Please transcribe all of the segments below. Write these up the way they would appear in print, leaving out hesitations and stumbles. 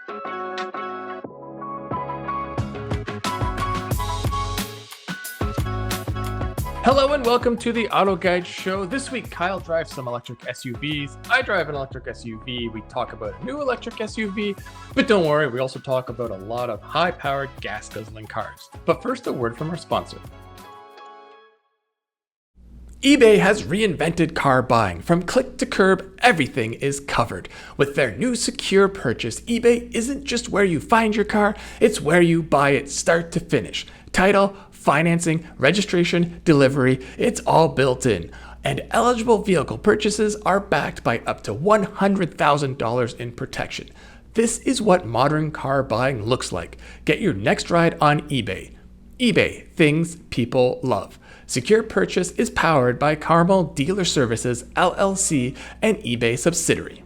Hello and welcome to the Auto Guide Show. This week, Kyle drives some electric SUVs. I drive an electric SUV. We talk about a new electric SUV, but don't worry, we also talk about a lot of high-powered, gas-guzzling cars. But first, a word from our sponsor. eBay has reinvented car buying. From click to curb, everything is covered. With their new secure purchase, eBay isn't just where you find your car, it's where you buy it start to finish. Title, financing, registration, delivery, it's all built in. And eligible vehicle purchases are backed by up to $100,000 in protection. This is what modern car buying looks like. Get your next ride on eBay. eBay, things people love. Secure Purchase is powered by Carmel Dealer Services, LLC, an eBay subsidiary.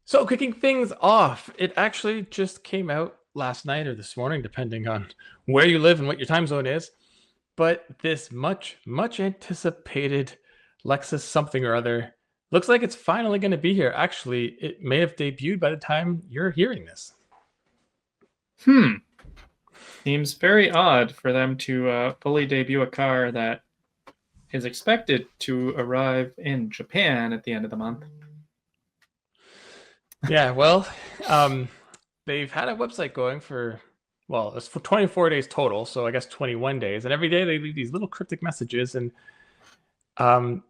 So kicking things off, it actually just came out last night or this morning, depending on where you live and what your time zone is. But this much anticipated Lexus something or other looks like it's finally going to be here. Actually, it may have debuted by the time you're hearing this. Seems very odd for them to fully debut a car that is expected to arrive in Japan at the end of the month. Yeah, well, they've had a website going for, well, it's for 24 days total, so I guess 21 days. And every day they leave these little cryptic messages. And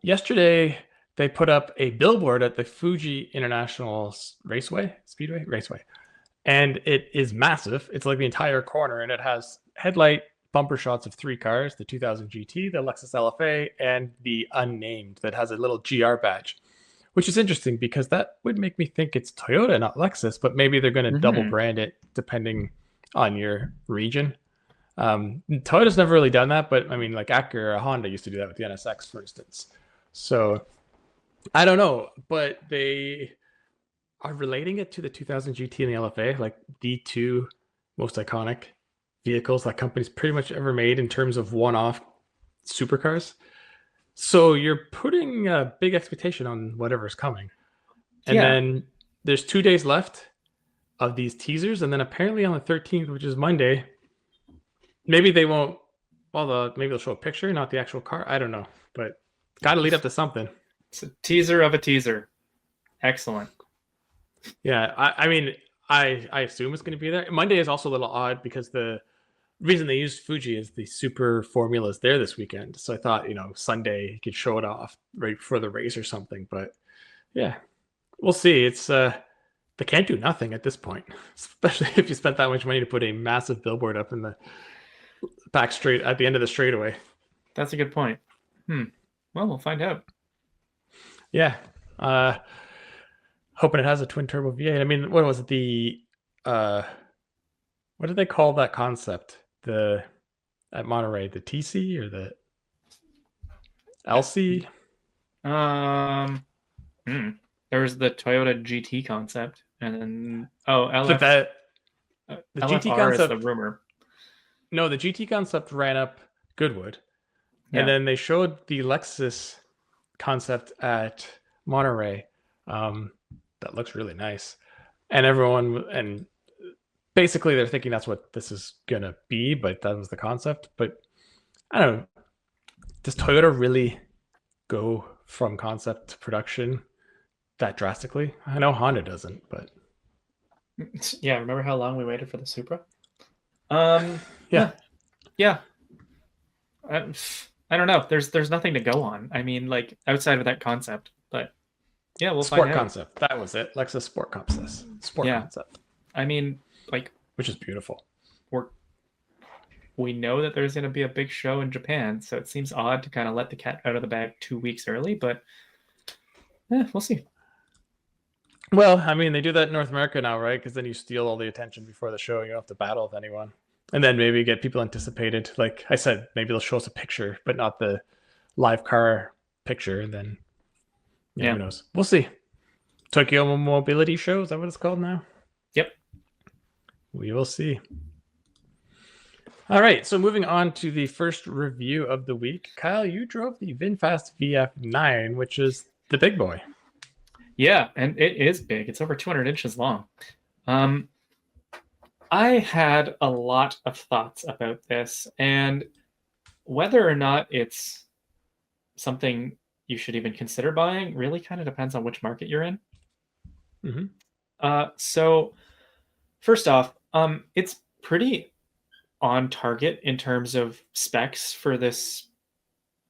yesterday they put up a billboard at the Fuji International Raceway. And it is massive. It's like the entire corner, and it has headlight bumper shots of 3 cars, the 2000 GT, the Lexus LFA, and the unnamed that has a little GR badge, which is interesting because that would make me think it's Toyota, not Lexus, but maybe they're going to double brand it depending on your region. Toyota's never really done that, but I mean, like Acura or Honda used to do that with the NSX, for instance. So I don't know, but they are relating it to the 2000 GT and the LFA, like the 2 most iconic vehicles that company's pretty much ever made in terms of one-off supercars. So you're putting a big expectation on whatever's coming. And then there's 2 days left of these teasers. And then apparently on the 13th, which is Monday, maybe they won't, maybe they'll show a picture, not the actual car. I don't know, but got to lead up to something. It's a teaser of a teaser. Excellent. Yeah, I mean, I assume it's going to be there. Monday is also a little odd because the reason they used Fuji is the Super Formula is there this weekend. So I thought, Sunday you could show it off right before the race or something. But yeah, we'll see. It's they can't do nothing at this point, especially if you spent that much money to put a massive billboard up in the back straight at the end of the straightaway. That's a good point. Well, we'll find out. Yeah. Hoping it has a twin turbo V8. I mean, what was it? What did they call that concept? At Monterey, the TC or the LC? There's the Toyota GT concept, and then the GT concept is the rumor. No, the GT concept ran up Goodwood, and then they showed the Lexus concept at Monterey. That looks really nice, and basically they're thinking that's what this is gonna be, but that was the concept. But I don't know, does Toyota really go from concept to production that drastically? I know Honda doesn't, but yeah, remember how long we waited for the Supra? Yeah. I don't know, there's nothing to go on. I mean, like, outside of that concept, but yeah, we'll Sport find out. concept. That was it. Lexus Sport concept. Concept. I mean, like, which is beautiful. We know that there's going to be a big show in Japan, so it seems odd to kind of let the cat out of the bag 2 weeks early, but we'll see. Well, I mean, they do that in North America now, right? Because then you steal all the attention before the show. You don't have to battle with anyone. And then maybe get people anticipated. Like I said, maybe they'll show us a picture, but not the live car picture. And then, who knows? We'll see. Tokyo Mobility Show, is that what it's called now? Yep. We will see. All right, so moving on to the first review of the week. Kyle, you drove the VinFast VF9, which is the big boy. Yeah, and it is big. It's over 200 inches long. Um, I had a lot of thoughts about this, and whether or not it's something you should even consider buying really kind of depends on which market you're in. Hmm. So first off, it's pretty on target in terms of specs for this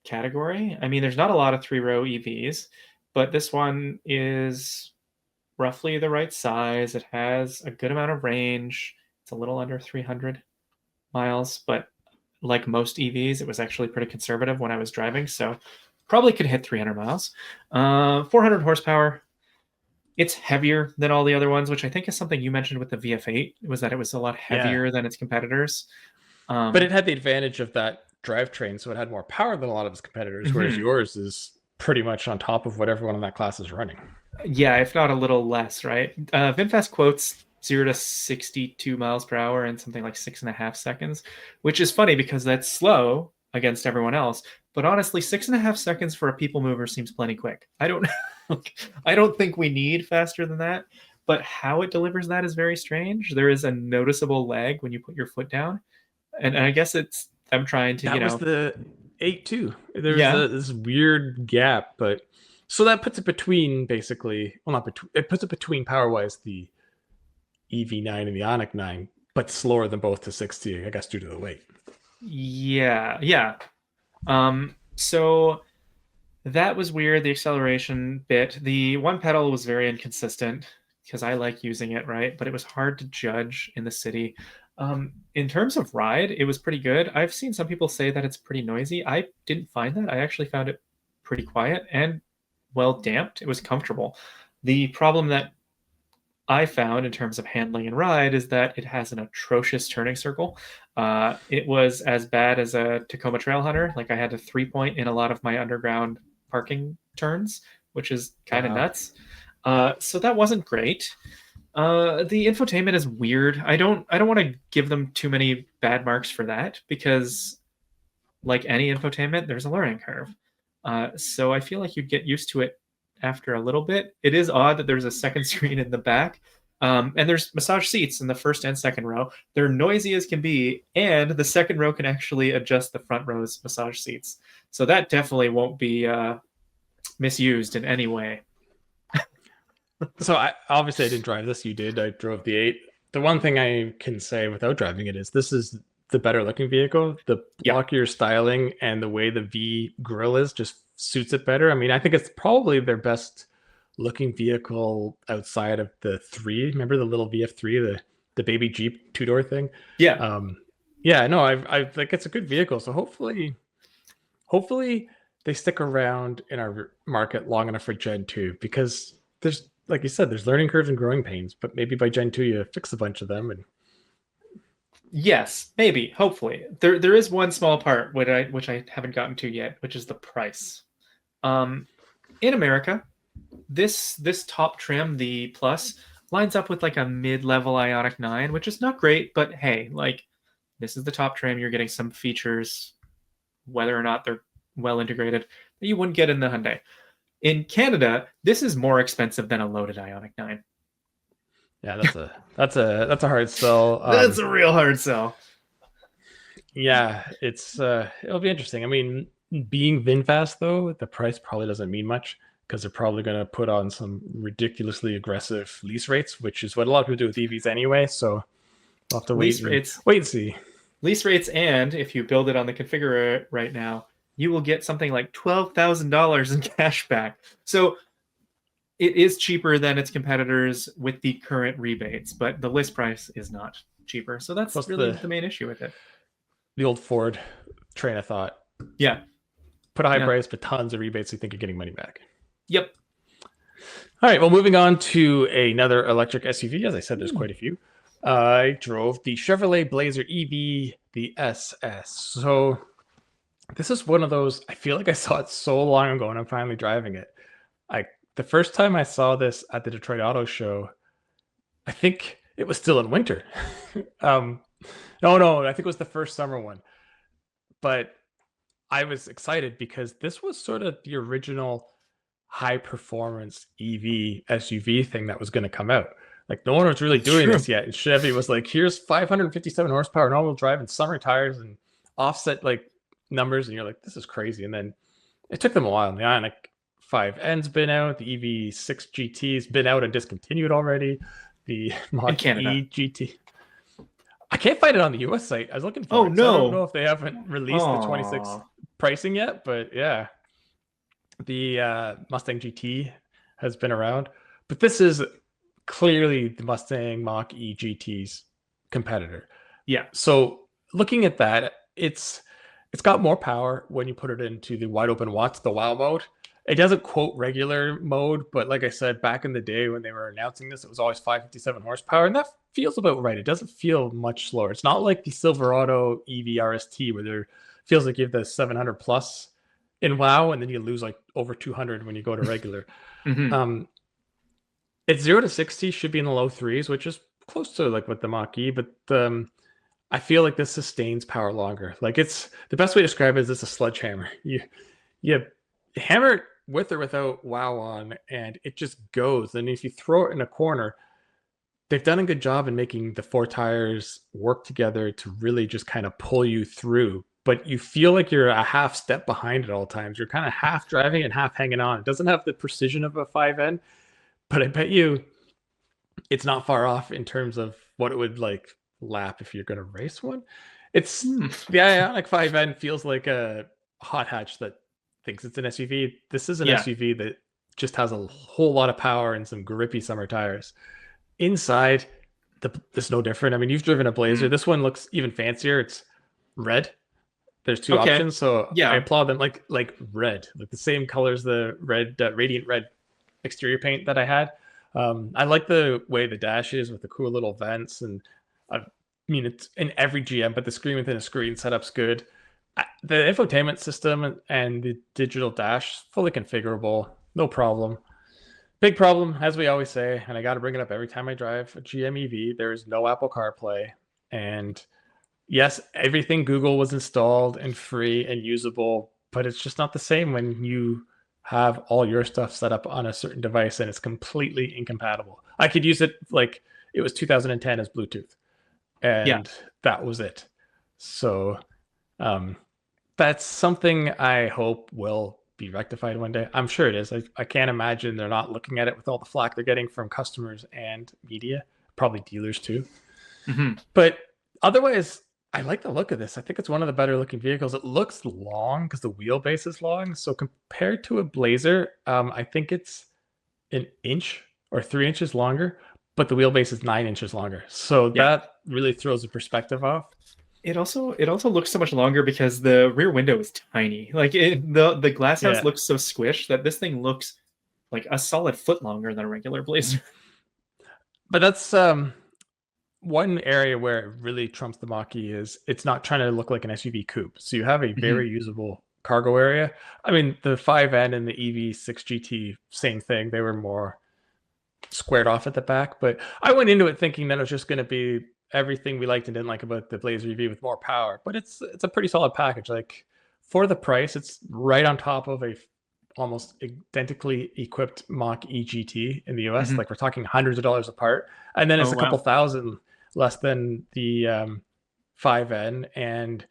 category. I mean, there's not a lot of three-row EVs, but this one is roughly the right size. It has a good amount of range. It's a little under 300 miles, but like most EVs, it was actually pretty conservative when I was driving, so probably could hit 300 miles. 400 horsepower. It's heavier than all the other ones, which I think is something you mentioned with the VF8, was that it was a lot Yeah, heavier than its competitors. but it had the advantage of that drivetrain, so it had more power than a lot of its competitors, whereas Mhm. yours is pretty much on top of what everyone in that class is running. Yeah, if not a little less, right? VinFast quotes 0 to 62 miles per hour in something like 6.5 seconds, which is funny because that's slow against everyone else. But honestly, 6.5 seconds for a people mover seems plenty quick. I don't, I don't think we need faster than that. But how it delivers that is very strange. There is a noticeable lag when you put your foot down, and I guess it's them trying to, That was the 8 too. There was yeah, this weird gap, but so that puts it between basically, well, not between, it puts it between power wise the EV9 and the Ionic 9, but slower than both to 60, I guess, due to the weight. yeah, yeah. So that was weird, the acceleration bit. The one pedal was very inconsistent because I like using it, right? But it was hard to judge in the city. In terms of ride, it was pretty good. I've seen some people say that it's pretty noisy. I didn't find that. I actually found it pretty quiet and well damped. It was comfortable. The problem that I found in terms of handling and ride is that it has an atrocious turning circle. It was as bad as a Tacoma Trail Hunter. Like I had to 3-point in a lot of my underground parking turns, which is kind of Wow. nuts. So that wasn't great. The infotainment is weird. I don't want to give them too many bad marks for that because, like any infotainment, there's a learning curve. So I feel like you'd get used to it after a little bit. It is odd that there's a second screen in the back. And there's massage seats in the first and second row. They're noisy as can be, and the second row can actually adjust the front row's massage seats. So that definitely won't be misused in any way. So I obviously I didn't drive this. You did. I drove the 8. The one thing I can say without driving it is this is the better looking vehicle. The Yep. blockier styling and the way the V grill is just suits it better. I mean, I think it's probably their best looking vehicle outside of the 3. Remember the little VF3, the baby Jeep 2-door thing? Yeah. Um, yeah, no, I think it's a good vehicle. So hopefully they stick around in our market long enough for Gen 2 because there's, like you said, there's learning curves and growing pains, but maybe by Gen 2 you fix a bunch of them. And Yes, maybe, hopefully. There is one small part which I haven't gotten to yet, which is the price. Um, in America, this top trim, the Plus, lines up with like a mid-level Ionic 9, which is not great, but hey, like this is the top trim. You're getting some features, whether or not they're well integrated, that you wouldn't get in the Hyundai. In Canada, this is more expensive than a loaded Ionic 9. yeah, that's a hard sell. That's a real hard sell. Yeah, it'll be interesting. I mean, being VinFast though, the price probably doesn't mean much because they're probably going to put on some ridiculously aggressive lease rates, which is what a lot of people do with EVs anyway. So we'll have to Lease rates, wait and see. and if you build it on the configurator right now, you will get something like $12,000 in cash back. So it is cheaper than its competitors with the current rebates, but the list price is not cheaper. So that's Plus really the main issue with it. the old Ford train of thought. Yeah. Put a high Yeah. price, but tons of rebates, so you think you're getting money back. Yep. All right, well, moving on to another electric SUV. As I said, there's quite a few. I drove the Chevrolet Blazer EV, the SS. So this is one of those, I feel like I saw it so long ago and I'm finally driving it. The first time I saw this at the Detroit Auto Show, I think it was still in winter. um, no, I think it was the first summer one. But I was excited because this was sort of the original high performance EV SUV thing that was going to come out. Like no one was really That's doing true. this yet. And Chevy was like, here's 557 horsepower and all-wheel drive and summer tires and offset like numbers, and you're like, this is crazy. And then it took them a while. The Ioniq 5N's been out, the EV6 GT's been out and discontinued already. The In Mach Canada. E GT. I can't find it on the US site. I was looking for Oh it. So I don't know no. if they haven't released the 26 Aw. pricing yet, but yeah. The Mustang GT has been around, but this is clearly the Mustang Mach E GT's competitor. Yeah. So looking at that, it's got more power when you put it into the wide open watts, the WOW mode. It doesn't quote regular mode, but like I said, back in the day when they were announcing this, it was always 557 horsepower, and that feels about right. It doesn't feel much slower. It's not like the Silverado EV RST where there feels like you have the 700 plus in WOW, and then you lose like over 200 when you go to regular. Mm-hmm. It's 0 to 60 should be in the low threes, which is close to like with the Mach E, but I feel like this sustains power longer. Like it's the best way to describe it is it's a sledgehammer. You hammer it with or without WOW on, and it just goes. And if you throw it in a corner, they've done a good job in making the four tires work together to really just kind of pull you through. But you feel like you're a half step behind at all times. You're kind of half driving and half hanging on. It doesn't have the precision of a 5N, but I bet you it's not far off in terms of what it would like lap if you're going to race one. It's the Ioniq 5N feels like a hot hatch that thinks it's an SUV. This is an Yeah. SUV that just has a whole lot of power and some grippy summer tires. Inside, it's no different. I mean, you've driven a Blazer. This one looks even fancier. It's red. There's two Okay. options, so I Yeah. applaud them. Like red, like the same colors, the red, radiant red exterior paint that I had. I like the way the dash is with the cool little vents, and I mean it's in every GM, but the screen within a screen setup's good. The infotainment system and the digital dash fully configurable, no problem. Big problem, as we always say, and I got to bring it up every time I drive a GM EV. There is no Apple CarPlay, and yes, everything Google was installed and free and usable, but it's just not the same when you have all your stuff set up on a certain device and it's completely incompatible. I could use it like it was 2010 as Bluetooth, Yeah. and that was it. So that's something I hope will be rectified one day. I'm sure it is. I can't imagine they're not looking at it with all the flack they're getting from customers and media, probably dealers too. Mm-hmm. But otherwise, I like the look of this. I think it's one of the better looking vehicles. It looks long because the wheelbase is long. So compared to a Blazer, I think it's an inch or 3 inches longer, but the wheelbase is 9 inches longer. So Yeah. that really throws the perspective off. It also looks so much longer because the rear window is tiny. Like the glass house Yeah. looks so squished that this thing looks like a solid foot longer than a regular Blazer. But that's one area where it really trumps the Mach-E is it's not trying to look like an SUV coupe. So you have a very usable cargo area. I mean, the 5N and the EV6 GT, same thing. They were more squared off at the back, but I went into it thinking that it was just going to be everything we liked and didn't like about the Blazer EV with more power. But it's a pretty solid package. Like for the price, it's right on top of a almost identically equipped Mach E GT in the US. Like we're talking hundreds of dollars apart, and then it's a couple thousand less than the 5N. And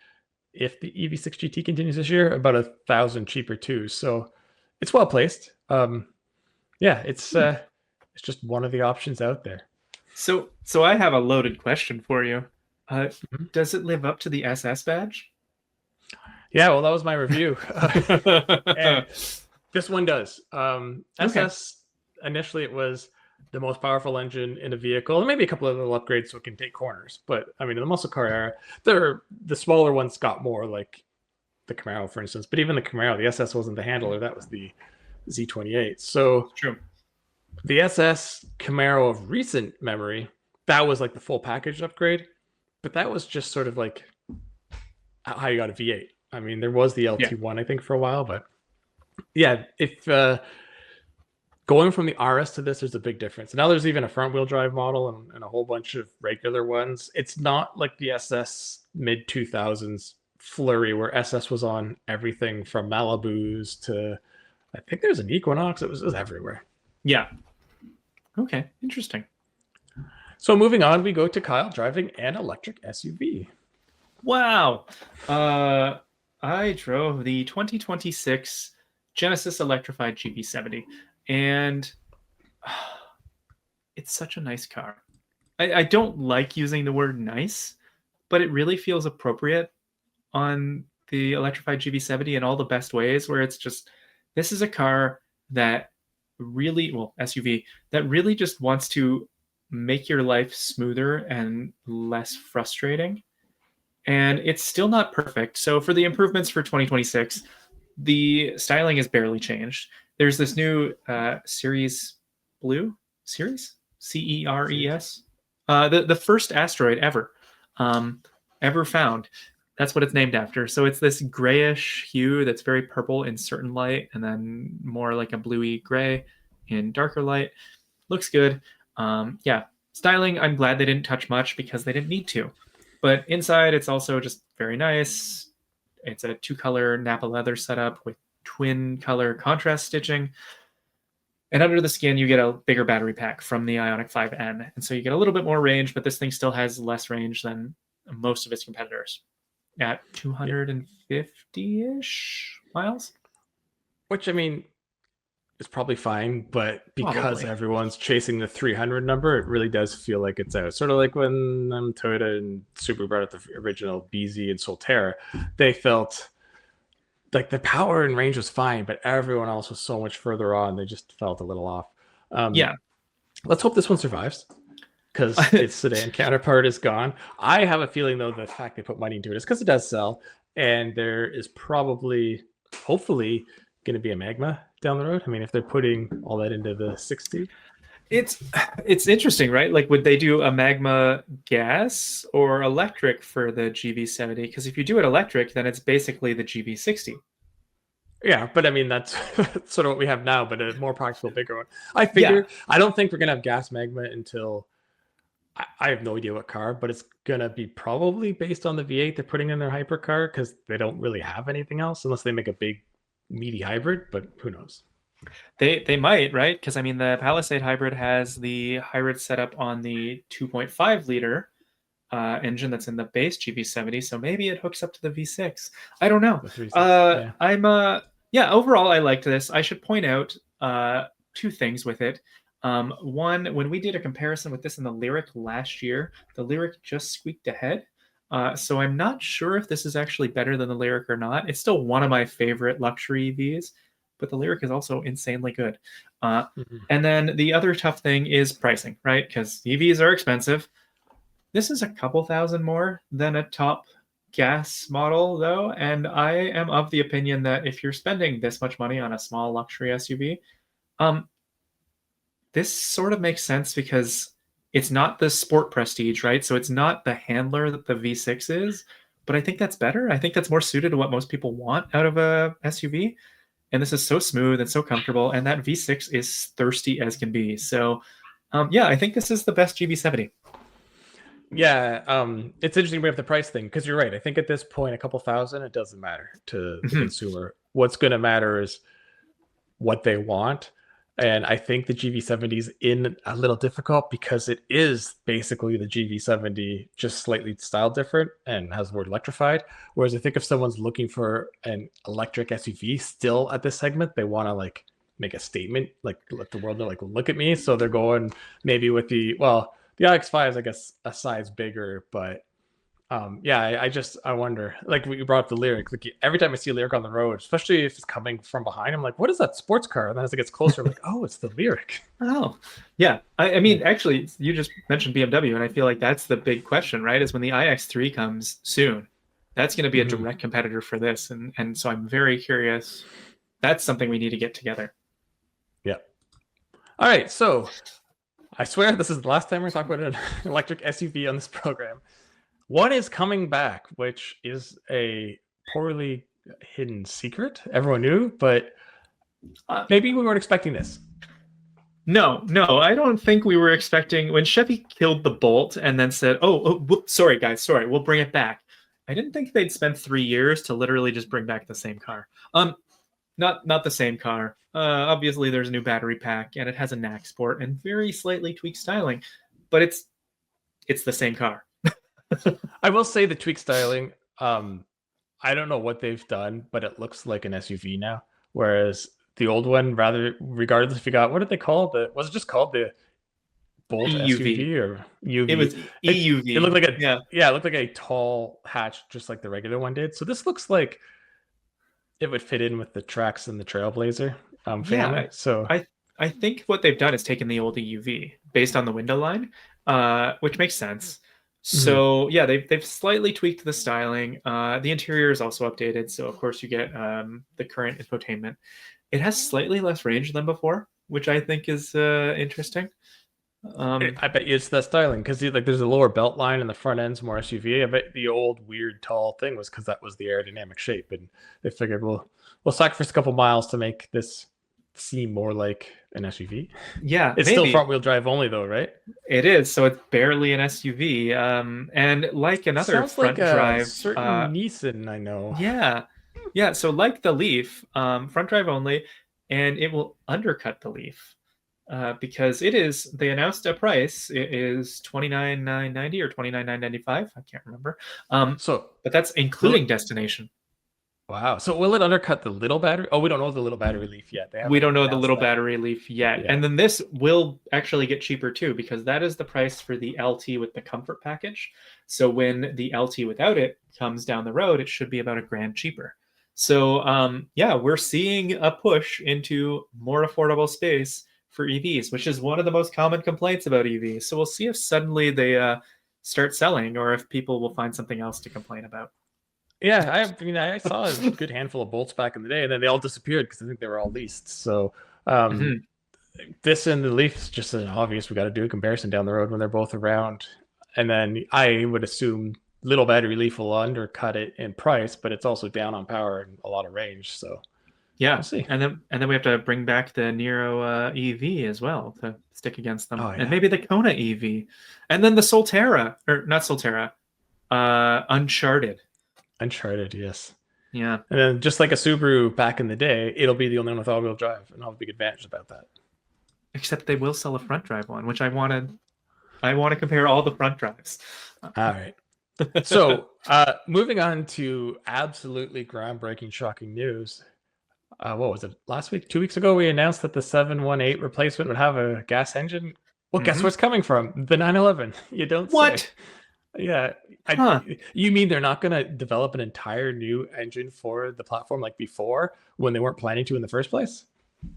if the EV6 GT continues this year, about 1,000 cheaper too. So it's well placed. Yeah, it's just one of the options out there. So I have a loaded question for you. Does it live up to the SS badge? Yeah, well, that was my review. And this one does. SS, initially it was the most powerful engine in a vehicle, and maybe a couple of little upgrades so it can take corners. But I mean, in the muscle car era, the smaller ones got more, like the Camaro, for instance. But even the Camaro, the SS wasn't the handler; that was the Z28. So true. The SS Camaro of recent memory, that was like the full package upgrade, but that was just sort of like how you got a V8. I mean, there was the LT1, I think, for a while, but yeah, if going from the RS to this, there's a big difference. Now there's even a front wheel drive model and a whole bunch of regular ones. It's not like the SS mid 2000s flurry where SS was on everything from Malibus to I think there's an Equinox. It was everywhere. Yeah. Okay, interesting. So moving on, we go to Kyle driving an electric SUV. Wow. I drove the 2026 Genesis Electrified GV70, and it's such a nice car. I don't like using the word nice, but it really feels appropriate on the electrified GV70 in all the best ways, where it's just, this is a car that really, well, SUV, that really just wants to make your life smoother and less frustrating. And it's still not perfect. So for the improvements for 2026, the styling is barely changed. There's this new Series Blue, Series Ceres, the first asteroid ever found. That's what it's named after. So it's this grayish hue that's very purple in certain light, and then more like a bluey gray in darker light. Looks good. Yeah, styling, I'm glad they didn't touch much because they didn't need to. But inside, it's also just very nice. It's a 2-color Napa leather setup with twin color contrast stitching. And under the skin, you get a bigger battery pack from the Ioniq 5N. And so you get a little bit more range, but this thing still has less range than most of its competitors at 250-ish miles. Which, I mean, is probably fine, but because Probably. everyone's chasing the 300 number, it really does feel like it's out. Sort of like when Toyota and Subaru brought out the original BZ and Solterra, they felt like the power and range was fine, but everyone else was so much further on. They just felt a little off. Yeah. Let's hope this one survives because its sedan counterpart is gone. I have a feeling, though, the fact they put money into it is because it does sell, and there is probably, hopefully, going to be a Magma down the road. I mean, if they're putting all that into the 60. It's interesting, right? Like, would they do a Magma gas or electric for the GV70? Because if you do it electric, then it's basically the GV60. Yeah, but I mean, that's sort of what we have now, but a more practical, bigger one. I figure, I don't think we're going to have gas Magma until, I have no idea what car, but it's going to be probably based on the V8 they're putting in their hypercar because they don't really have anything else unless they make a big, meaty hybrid, but who knows? They might, right? Because I mean, the Palisade hybrid has the hybrid setup on the 2.5 liter engine that's in the base GV70, so maybe it hooks up to the V6. I don't know. Yeah. Yeah. Overall, I liked this. I should point out two things with it. One, when we did a comparison with this in the Lyric last year, the Lyric just squeaked ahead. So I'm not sure if this is actually better than the Lyric or not. It's still one of my favorite luxury EVs, but the Lyric is also insanely good. And then the other tough thing is pricing, right? Because EVs are expensive. This is a couple thousand more than a top gas model, though. And I am of the opinion that if you're spending this much money on a small luxury SUV, this sort of makes sense because it's not the sport prestige, right? So it's not the handler that the V6 is, but I think that's better. I think that's more suited to what most people want out of a SUV. And this is so smooth and so comfortable, and that V6 is thirsty as can be. So, yeah, I think this is the best GV70. Yeah, it's interesting we have the price thing because you're right. I think at this point, a couple thousand, it doesn't matter to the consumer. What's going to matter is what they want. And I think the GV70 is in a little difficult because it is basically the GV70, just slightly styled different and has the word electrified. Whereas I think if someone's looking for an electric SUV still at this segment, they want to like make a statement, like let the world know, like, look at me. So they're going maybe with the iX5 is, I guess, a size bigger, but yeah, I wonder, like you brought up the Lyric, like every time I see a Lyric on the road, especially if it's coming from behind, I'm like, what is that sports car? And then as it gets closer, I'm like, oh, it's the Lyric. Oh, yeah. I mean, actually, you just mentioned BMW, and I feel like that's the big question, right? Is when the iX3 comes soon, that's going to be a direct competitor for this. And so I'm very curious. That's something we need to get together. Yeah. All right. So I swear this is the last time we're talking about an electric SUV on this program. One is coming back, which is a poorly hidden secret. Everyone knew, but maybe we weren't expecting this. No, I don't think we were expecting when Chevy killed the Bolt and then said, sorry, guys, sorry, we'll bring it back. I didn't think they'd spend 3 years to literally just bring back the same car. not the same car. Obviously, there's a new battery pack, and it has a knack sport and very slightly tweaked styling, but it's the same car. I will say the tweak styling. I don't know what they've done, but it looks like an SUV now. Whereas the old one, rather, regardless if you got, what did they call the? Was it just called the Bolt EUV. SUV or It UV? was It EUV. looked like a Yeah. yeah, it looked like a tall hatch, just like the regular one did. So this looks like it would fit in with the Trax and the Trailblazer Yeah, family. So I think what they've done is taken the old EUV based on the window line, which makes sense. mhm. So yeah, they've slightly tweaked the styling. The interior is also updated, so of course you get the current infotainment. It has slightly less range than before, which I think is interesting. I bet you it's that styling because like there's a lower belt line and the front end's more SUV. I bet the old weird tall thing was because that was the aerodynamic shape, and they figured we'll sacrifice a couple miles to make this seem more like an SUV. Yeah, It's still maybe front wheel drive only though, right? it is. So it's barely an SUV. And like another Sounds like front a drive, certain Nissan I know. yeah, yeah. So like the Leaf, front drive only, and it will undercut the Leaf. Because it is, they announced a price. It is 29,990 or 29,995. I can't remember. So But that's will including it, destination. wow. So will it undercut the little battery? Oh, we don't know the little battery Leaf yet. They We haven't don't know the announced little that. battery Leaf yet. Yeah. And then this will actually get cheaper too, because that is the price for the LT with the comfort package. So when the LT without it comes down the road, it should be about $1,000 cheaper. So yeah, we're seeing a push into more affordable space for EVs, which is one of the most common complaints about EVs. So we'll see if suddenly they start selling, or if people will find something else to complain about. Yeah, I mean, I saw a good handful of bolts back in the day, and then they all disappeared because I think they were all leased. So Mhm. this and the Leaf is just an obvious. We got to do a comparison down the road when they're both around, and then I would assume little battery Leaf will undercut it in price, but it's also down on power and a lot of range. So we'll Yeah, see. and then we have to bring back the Nero EV as well to stick against them, Oh and yeah, maybe the Kona EV, and then the Solterra, or not Solterra, Uncharted. Uncharted, yes. Yeah, And then just like a Subaru back in the day, it'll be the only one with all-wheel drive, and I'll have a big advantage about that. except they will sell a front drive one, which I wanted. I want to compare all the front drives. All right. So, moving on to absolutely groundbreaking, shocking news. What was it? Last week, 2 weeks ago, we announced that the 718 replacement would have a gas engine. Well, guess where Mhm. it's coming from? The 911. You don't say. What? Yeah. Huh? You mean they're not going to develop an entire new engine for the platform like before when they weren't planning to in the first place?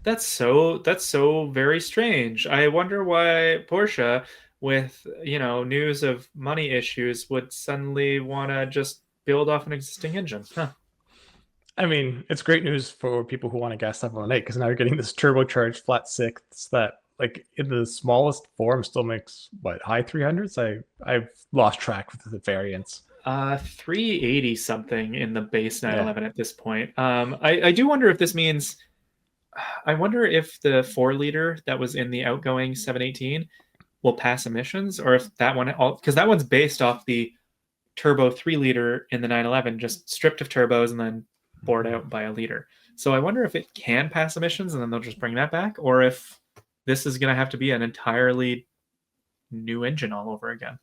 That's so very strange. I wonder why Porsche, with news of money issues, would suddenly want to just build off an existing engine. Huh. I mean, it's great news for people who want a gas 718 because now you're getting this turbocharged flat six that, like, in the smallest form, still makes what, high 300s. I've lost track with the variants. 380 something in the base Yeah. 911 at this point. I do wonder if this means. I wonder if the 4 liter that was in the outgoing 718 will pass emissions, or if that one, because that one's based off the turbo 3 liter in the 911, just stripped of turbos and then bored out by a liter. So I wonder if it can pass emissions and then they'll just bring that back, or if this is going to have to be an entirely new engine all over again.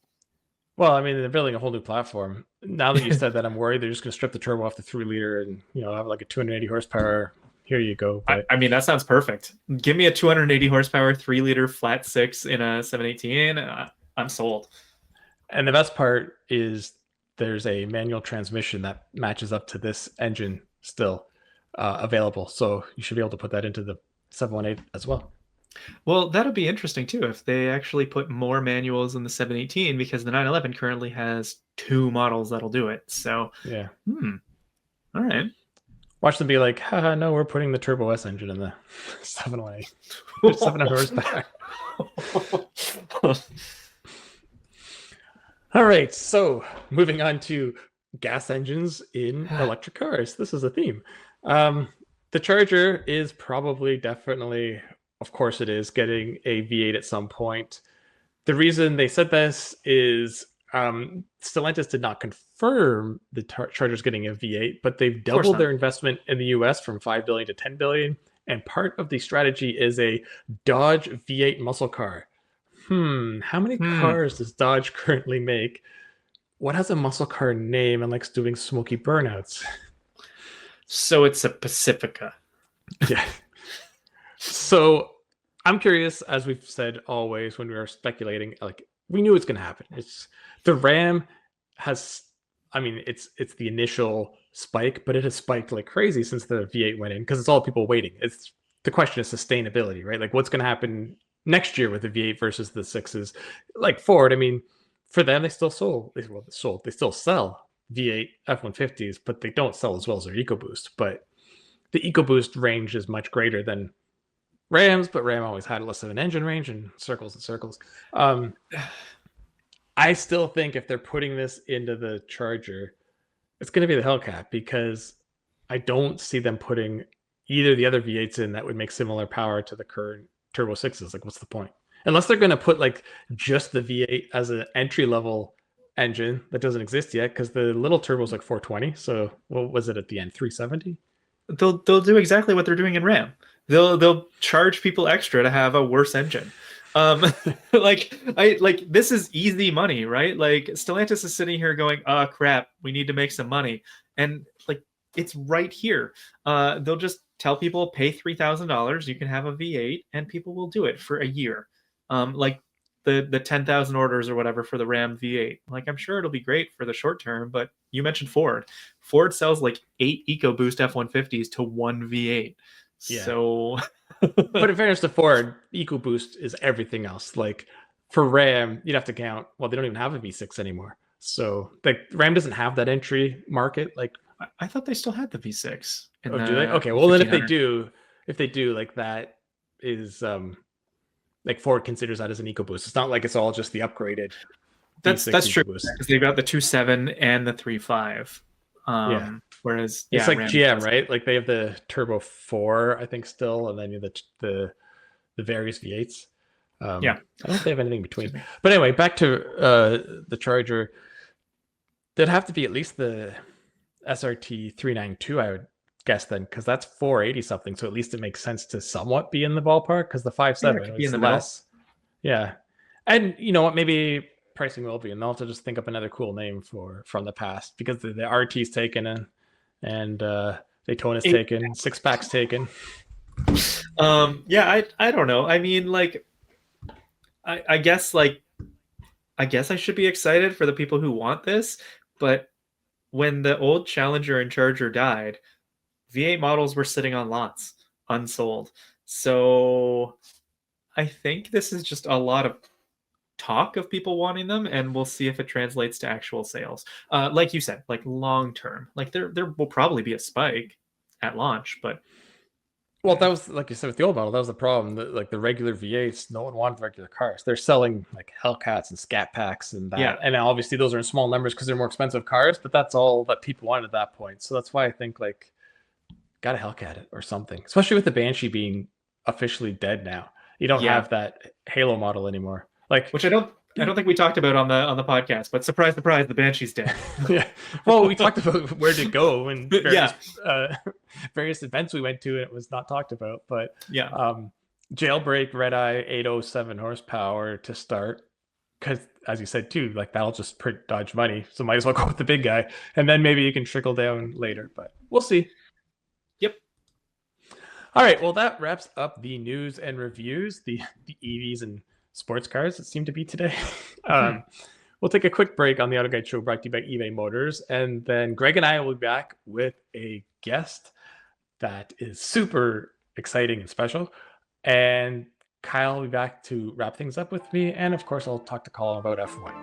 Well, I mean, they're building a whole new platform. Now that you said that, I'm worried they're just going to strip the turbo off the 3 liter and have like a 280 horsepower. Here you go. But I mean, that sounds perfect. Give me a 280 horsepower 3 liter flat six in a 718. I'm sold. and the best part is there's a manual transmission that matches up to this engine still available. So you should be able to put that into the 718 as well. Well, that'll be interesting too if they actually put more manuals in the 718, because the 911 currently has 2 models that'll do it. So, Yeah. All right. Watch them be like, haha, no, we're putting the Turbo S engine in the 718. There's 700 horsepower. All right. So moving on to gas engines in electric cars. This is a theme. The Charger is probably definitely, of course it is, getting a V8 at some point. The reason they said this is Stellantis did not confirm the Charger's getting a V8, but they've course doubled not. their investment in the US from 5 billion to 10 billion. And part of the strategy is a Dodge V8 muscle car. How many cars does Dodge currently make? What has a muscle car name and likes doing smoky burnouts? So it's a Pacifica. Yeah. So I'm curious, as we've said always when we were speculating, like we knew it's going to happen. It's the Ram has, I mean, it's the initial spike, but it has spiked like crazy since the V8 went in because it's all people waiting. It's the question is sustainability, right? Like what's going to happen next year with the V8 versus the sixes? Like Ford, I mean, for them, they still they still sell V8 F-150s, but they don't sell as well as their EcoBoost. But the EcoBoost range is much greater than Rams, but Ram always had less of an engine range and circles and circles. I still think if they're putting this into the Charger, it's going to be the Hellcat because I don't see them putting either the other V8s in that would make similar power to the current Turbo 6s. Like, what's the point? Unless they're going to put like just the V8 as an entry level engine that doesn't exist yet, because the little turbo is like 420. So what was it at the end? 370? They'll do exactly what they're doing in Ram. They'll charge people extra to have a worse engine. This is easy money, right? Like Stellantis is sitting here going, "Oh crap, we need to make some money," and like it's right here. They'll just tell people pay $3,000, you can have a V8, and people will do it for a year. Like the 10,000 orders or whatever for the Ram V8. Like I'm sure it'll be great for the short term, but you mentioned Ford. Ford sells like 8 EcoBoost F-150s to one V8. Yeah. So, but in fairness to Ford, EcoBoost is everything else. Like for Ram, you'd have to count. Well, they don't even have a V6 anymore, so like Ram doesn't have that entry market. Like I thought they still had the V6. Do they? Okay, well then if they do, like that is like Ford considers that as an EcoBoost. It's not like it's all just the upgraded. That's true because they've got the 2.7 and the 3.5. Yeah. Whereas it's like Ram GM, right? Like they have the Turbo 4, I think, still, and then the various V8s. I don't know if they have anything between. But anyway, back to the Charger. There'd have to be at least the SRT 392, I would guess then, because that's 480 something. So at least it makes sense to somewhat be in the ballpark because the 5.7 is less. Yeah, and you know what? Maybe pricing will be, and they'll have to just think up another cool name from the past because the RT's taken and Daytona's taken, six packs taken. I don't know. I mean, like, I guess I should be excited for the people who want this, but when the old Challenger and Charger died, V8 models were sitting on lots unsold. So I think this is just a lot of talk of people wanting them, and we'll see if it translates to actual sales. Like you said, like long term, like there will probably be a spike at launch, but well, that was like you said with the old model. That was the problem. Like the regular V8s, no one wanted regular cars. They're selling like Hellcats and Scat Packs and that. Yeah. And obviously those are in small numbers because they're more expensive cars. But that's all that people wanted at that point. So that's why I think like got a Hellcat it or something. Especially with the Banshee being officially dead now. You don't have that Halo model anymore. Like which I don't think we talked about on the podcast, but surprise, surprise, the Banshee's dead. Yeah. Well, we talked about where to go and various events we went to, and it was not talked about. But jailbreak Red Eye 807 horsepower to start, because as you said too, like that'll just print Dodge money. So might as well go with the big guy, and then maybe you can trickle down later. But we'll see. Yep. All right. Well, that wraps up the news and reviews, the EVs and sports cars it seem to be today. We'll take a quick break on the Auto Guide Show brought to you by eBay Motors, and then Greg and I will be back with a guest that is super exciting and special, and Kyle will be back to wrap things up with me, and of course I'll talk to Colum about F1.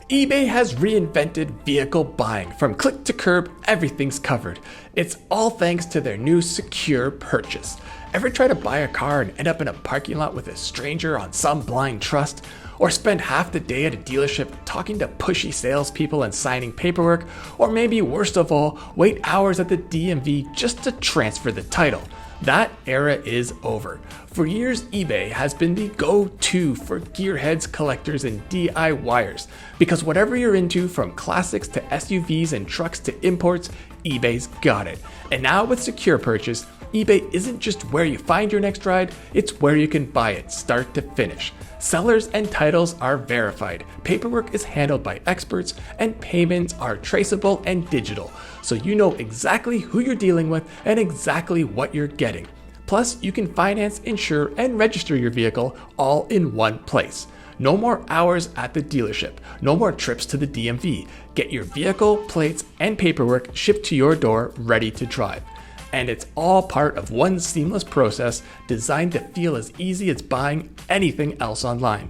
eBay has reinvented vehicle buying. From click to curb, everything's covered. It's all thanks to their new secure purchase. Ever try to buy a car and end up in a parking lot with a stranger on some blind trust? Or spend half the day at a dealership talking to pushy salespeople and signing paperwork? Or maybe worst of all, wait hours at the DMV just to transfer the title? That era is over. For years, eBay has been the go-to for gearheads, collectors, and DIYers, because whatever you're into, from classics to SUVs and trucks to imports, eBay's got it. And now with Secure Purchase, eBay isn't just where you find your next ride, it's where you can buy it, start to finish. Sellers and titles are verified, paperwork is handled by experts, and payments are traceable and digital, so you know exactly who you're dealing with and exactly what you're getting. Plus, you can finance, insure, and register your vehicle all in one place. No more hours at the dealership, no more trips to the DMV. Get your vehicle, plates, and paperwork shipped to your door ready to drive. And it's all part of one seamless process designed to feel as easy as buying anything else online.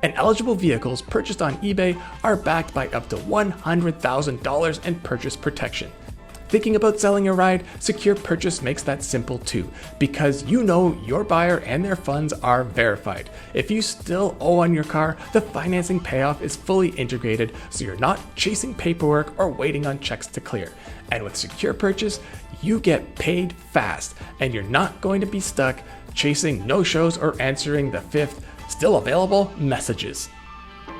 And eligible vehicles purchased on eBay are backed by up to $100,000 in purchase protection. Thinking about selling a ride? Secure Purchase makes that simple too, because you know your buyer and their funds are verified. If you still owe on your car, the financing payoff is fully integrated, so you're not chasing paperwork or waiting on checks to clear. And with Secure Purchase, you get paid fast, and you're not going to be stuck chasing no-shows or answering the fifth, still available messages.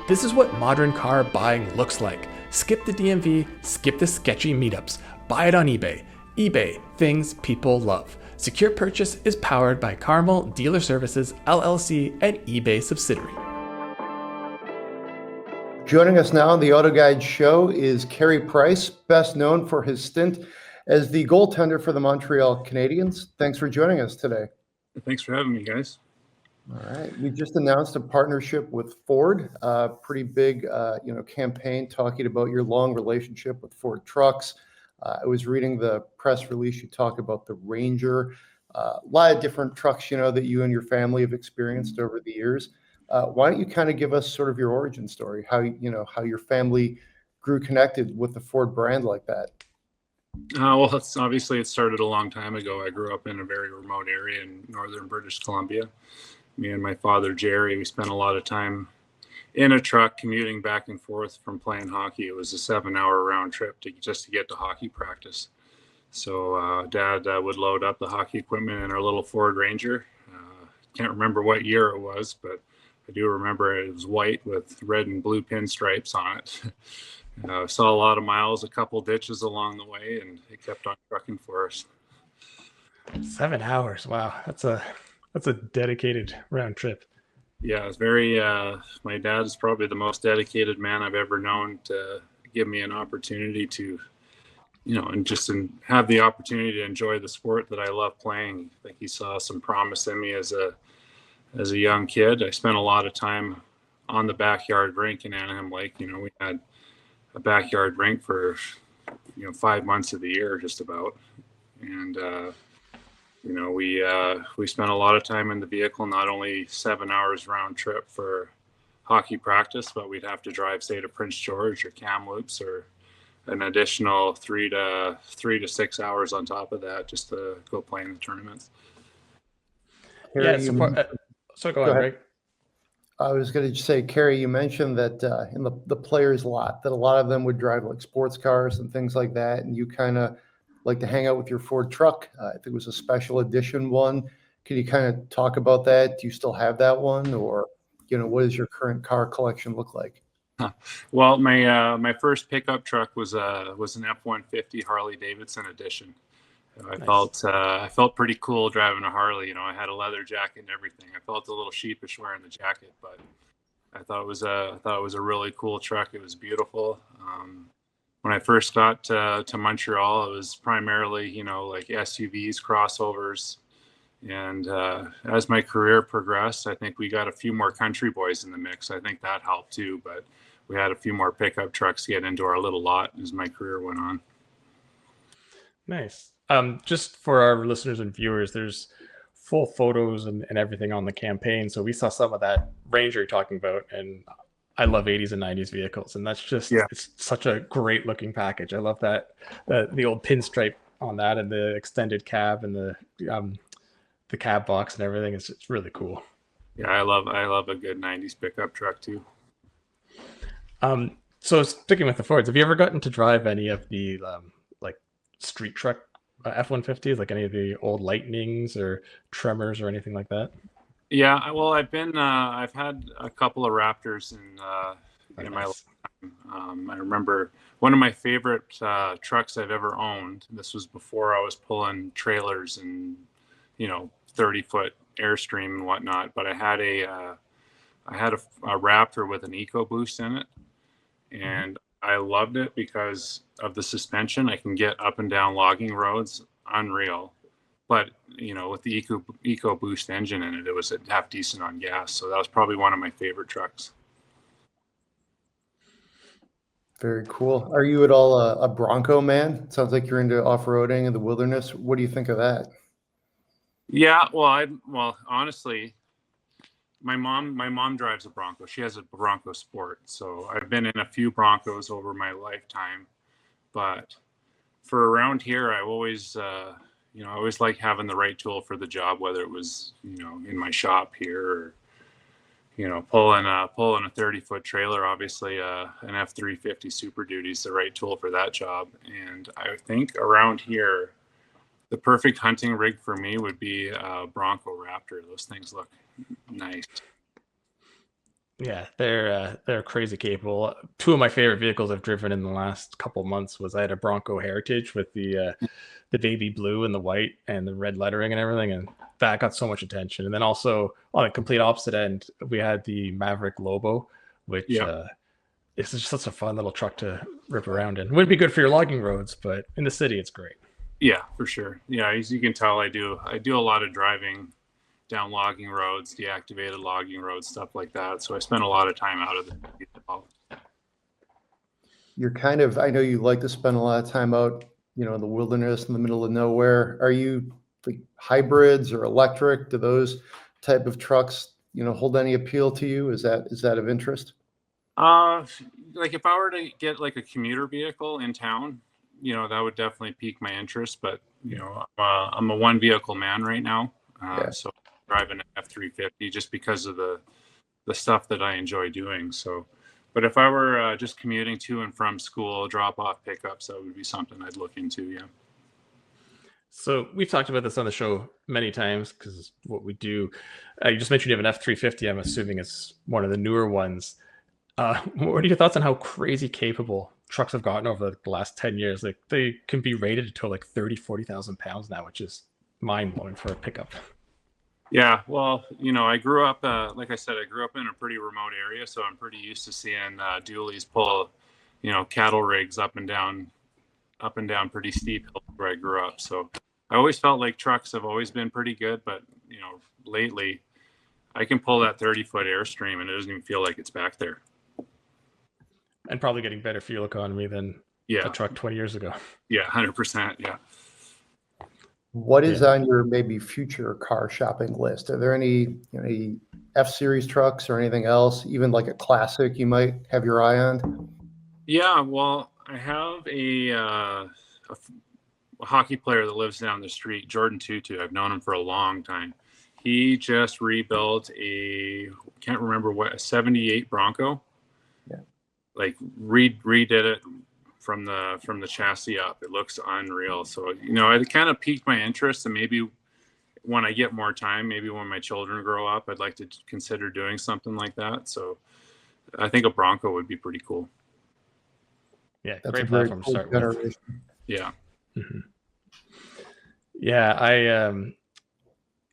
This is what modern car buying looks like. Skip the DMV, skip the sketchy meetups. Buy it on eBay. eBay, things people love. Secure Purchase is powered by Carmel Dealer Services, LLC, and eBay subsidiary. Joining us now on the Auto Guide show is Carey Price, best known for his stint as the goaltender for the Montreal Canadiens. Thanks for joining us today. Thanks for having me, guys. All right. We just announced a partnership with Ford, pretty big, campaign talking about your long relationship with Ford trucks. I was reading the press release. You talk about the Ranger, a lot of different trucks, that you and your family have experienced over the years. Why don't you kind of give us sort of your origin story, how your family grew connected with the Ford brand like that? Well, it started a long time ago. I grew up in a very remote area in northern British Columbia. Me and my father, Jerry, we spent a lot of time in a truck commuting back and forth from playing hockey. It was a 7-hour round trip to get to hockey practice. So Dad would load up the hockey equipment in our little Ford Ranger. Can't remember what year it was, but I do remember it was white with red and blue pinstripes on it. Saw a lot of miles, a couple ditches along the way, and it kept on trucking for us. 7 hours. Wow. That's a dedicated round trip. Yeah, it's very, my dad is probably the most dedicated man I've ever known to give me an opportunity to, and have the opportunity to enjoy the sport that I love playing. I think he saw some promise in me as a young kid. I spent a lot of time on the backyard rink in Anaheim Lake. We had a backyard rink for, 5 months of the year, just about. And, we spent a lot of time in the vehicle, not only 7 hours round trip for hockey practice, but we'd have to drive, say, to Prince George or Kamloops, or an additional 3 to 6 hours on top of that just to go play in the tournaments. Yeah, so go ahead, Greg. I was going to say, Carey, you mentioned that in the players' lot, that a lot of them would drive like sports cars and things like that, and you kind of like to hang out with your Ford truck. I think it was a special edition one. Can you kind of talk about that? Do you still have that one, or what does your current car collection look like? Well, my first pickup truck was an F-150 Harley Davidson edition. Nice. I felt pretty cool driving a Harley. I had a leather jacket and everything. I felt a little sheepish wearing the jacket, but I thought it was a really cool truck. It was beautiful. When I first got to Montreal, it was primarily, like SUVs, crossovers. And as my career progressed, I think we got a few more country boys in the mix. I think that helped too, but we had a few more pickup trucks get into our little lot as my career went on. Nice. Just for our listeners and viewers, there's full photos and everything on the campaign. So we saw some of that Ranger you're talking about, and I love 80s and 90s vehicles, and that's just, It's such a great looking package. I love that, the old pinstripe on that, and the extended cab, and the cab box and everything. It's really cool. Yeah, I love a good 90s pickup truck too. So sticking with the Fords, have you ever gotten to drive any of the like street truck F-150s, like any of the old Lightnings or Tremors or anything like that? Yeah, well, I've had a couple of Raptors in my Nice. lifetime. I remember one of my favorite trucks I've ever owned. This was before I was pulling trailers and 30-foot Airstream and whatnot. But I had a Raptor with an EcoBoost in it, and I loved it because of the suspension. I can get up and down logging roads, unreal. But with the EcoBoost engine in it, it was half decent on gas. So that was probably one of my favorite trucks. Very cool. Are you at all a Bronco man? Sounds like you're into off-roading in the wilderness. What do you think of that? Yeah, well, honestly, my mom drives a Bronco. She has a Bronco Sport. So I've been in a few Broncos over my lifetime. But for around here, I always I always like having the right tool for the job, whether it was, in my shop here or, pulling a 30-foot trailer. Obviously, an F350 Super Duty is the right tool for that job. And I think around here, the perfect hunting rig for me would be a Bronco Raptor. Those things look nice. Yeah, they're crazy capable. Two of my favorite vehicles I've driven in the last couple months was I had a Bronco Heritage with the baby blue and the white and the red lettering and everything, and that got so much attention. And then also on the complete opposite end, we had the Maverick Lobo, which is just such a fun little truck to rip around in. Wouldn't be good for your logging roads, but in the city it's great. Yeah, for sure. Yeah, as you can tell, I do a lot of driving down logging roads, deactivated logging roads, stuff like that. So I spend a lot of time out of the city. You're I know you like to spend a lot of time out, in the wilderness in the middle of nowhere. Are you like hybrids or electric? Do those type of trucks, hold any appeal to you? Is that of interest? Like if I were to get like a commuter vehicle in town, that would definitely pique my interest. But I'm a one vehicle man right now, so I'm driving an F350 just because of the stuff that I enjoy doing. So, but if I were just commuting to and from school, drop off pickups, that would be something I'd look into. Yeah. So we've talked about this on the show many times because what we do. You just mentioned you have an F350. I'm assuming it's one of the newer ones. What are your thoughts on how crazy capable trucks have gotten over the last 10 years? Like they can be rated to like 40,000 pounds now, which is mind blowing for a pickup. Yeah, well, I grew up, like I said, I grew up in a pretty remote area, so I'm pretty used to seeing dualies pull, cattle rigs up and down pretty steep hills where I grew up. So I always felt like trucks have always been pretty good, but lately I can pull that 30-foot Airstream and it doesn't even feel like it's back there. And probably getting better fuel economy than a truck 20 years ago. Yeah, 100%. Yeah. What is on your maybe future car shopping list? Are there any F-Series trucks or anything else, even like a classic you might have your eye on? Yeah, well, I have a hockey player that lives down the street, Jordan Tutu. I've known him for a long time. He just rebuilt a 78 Bronco. Yeah. Like redid it from the chassis up. It looks unreal. So, it kind of piqued my interest, and maybe when I get more time, maybe when my children grow up, I'd like to consider doing something like that. So I think a Bronco would be pretty cool. Yeah, That's great a very platform to cool start generation. with. Yeah. Mm-hmm. Yeah,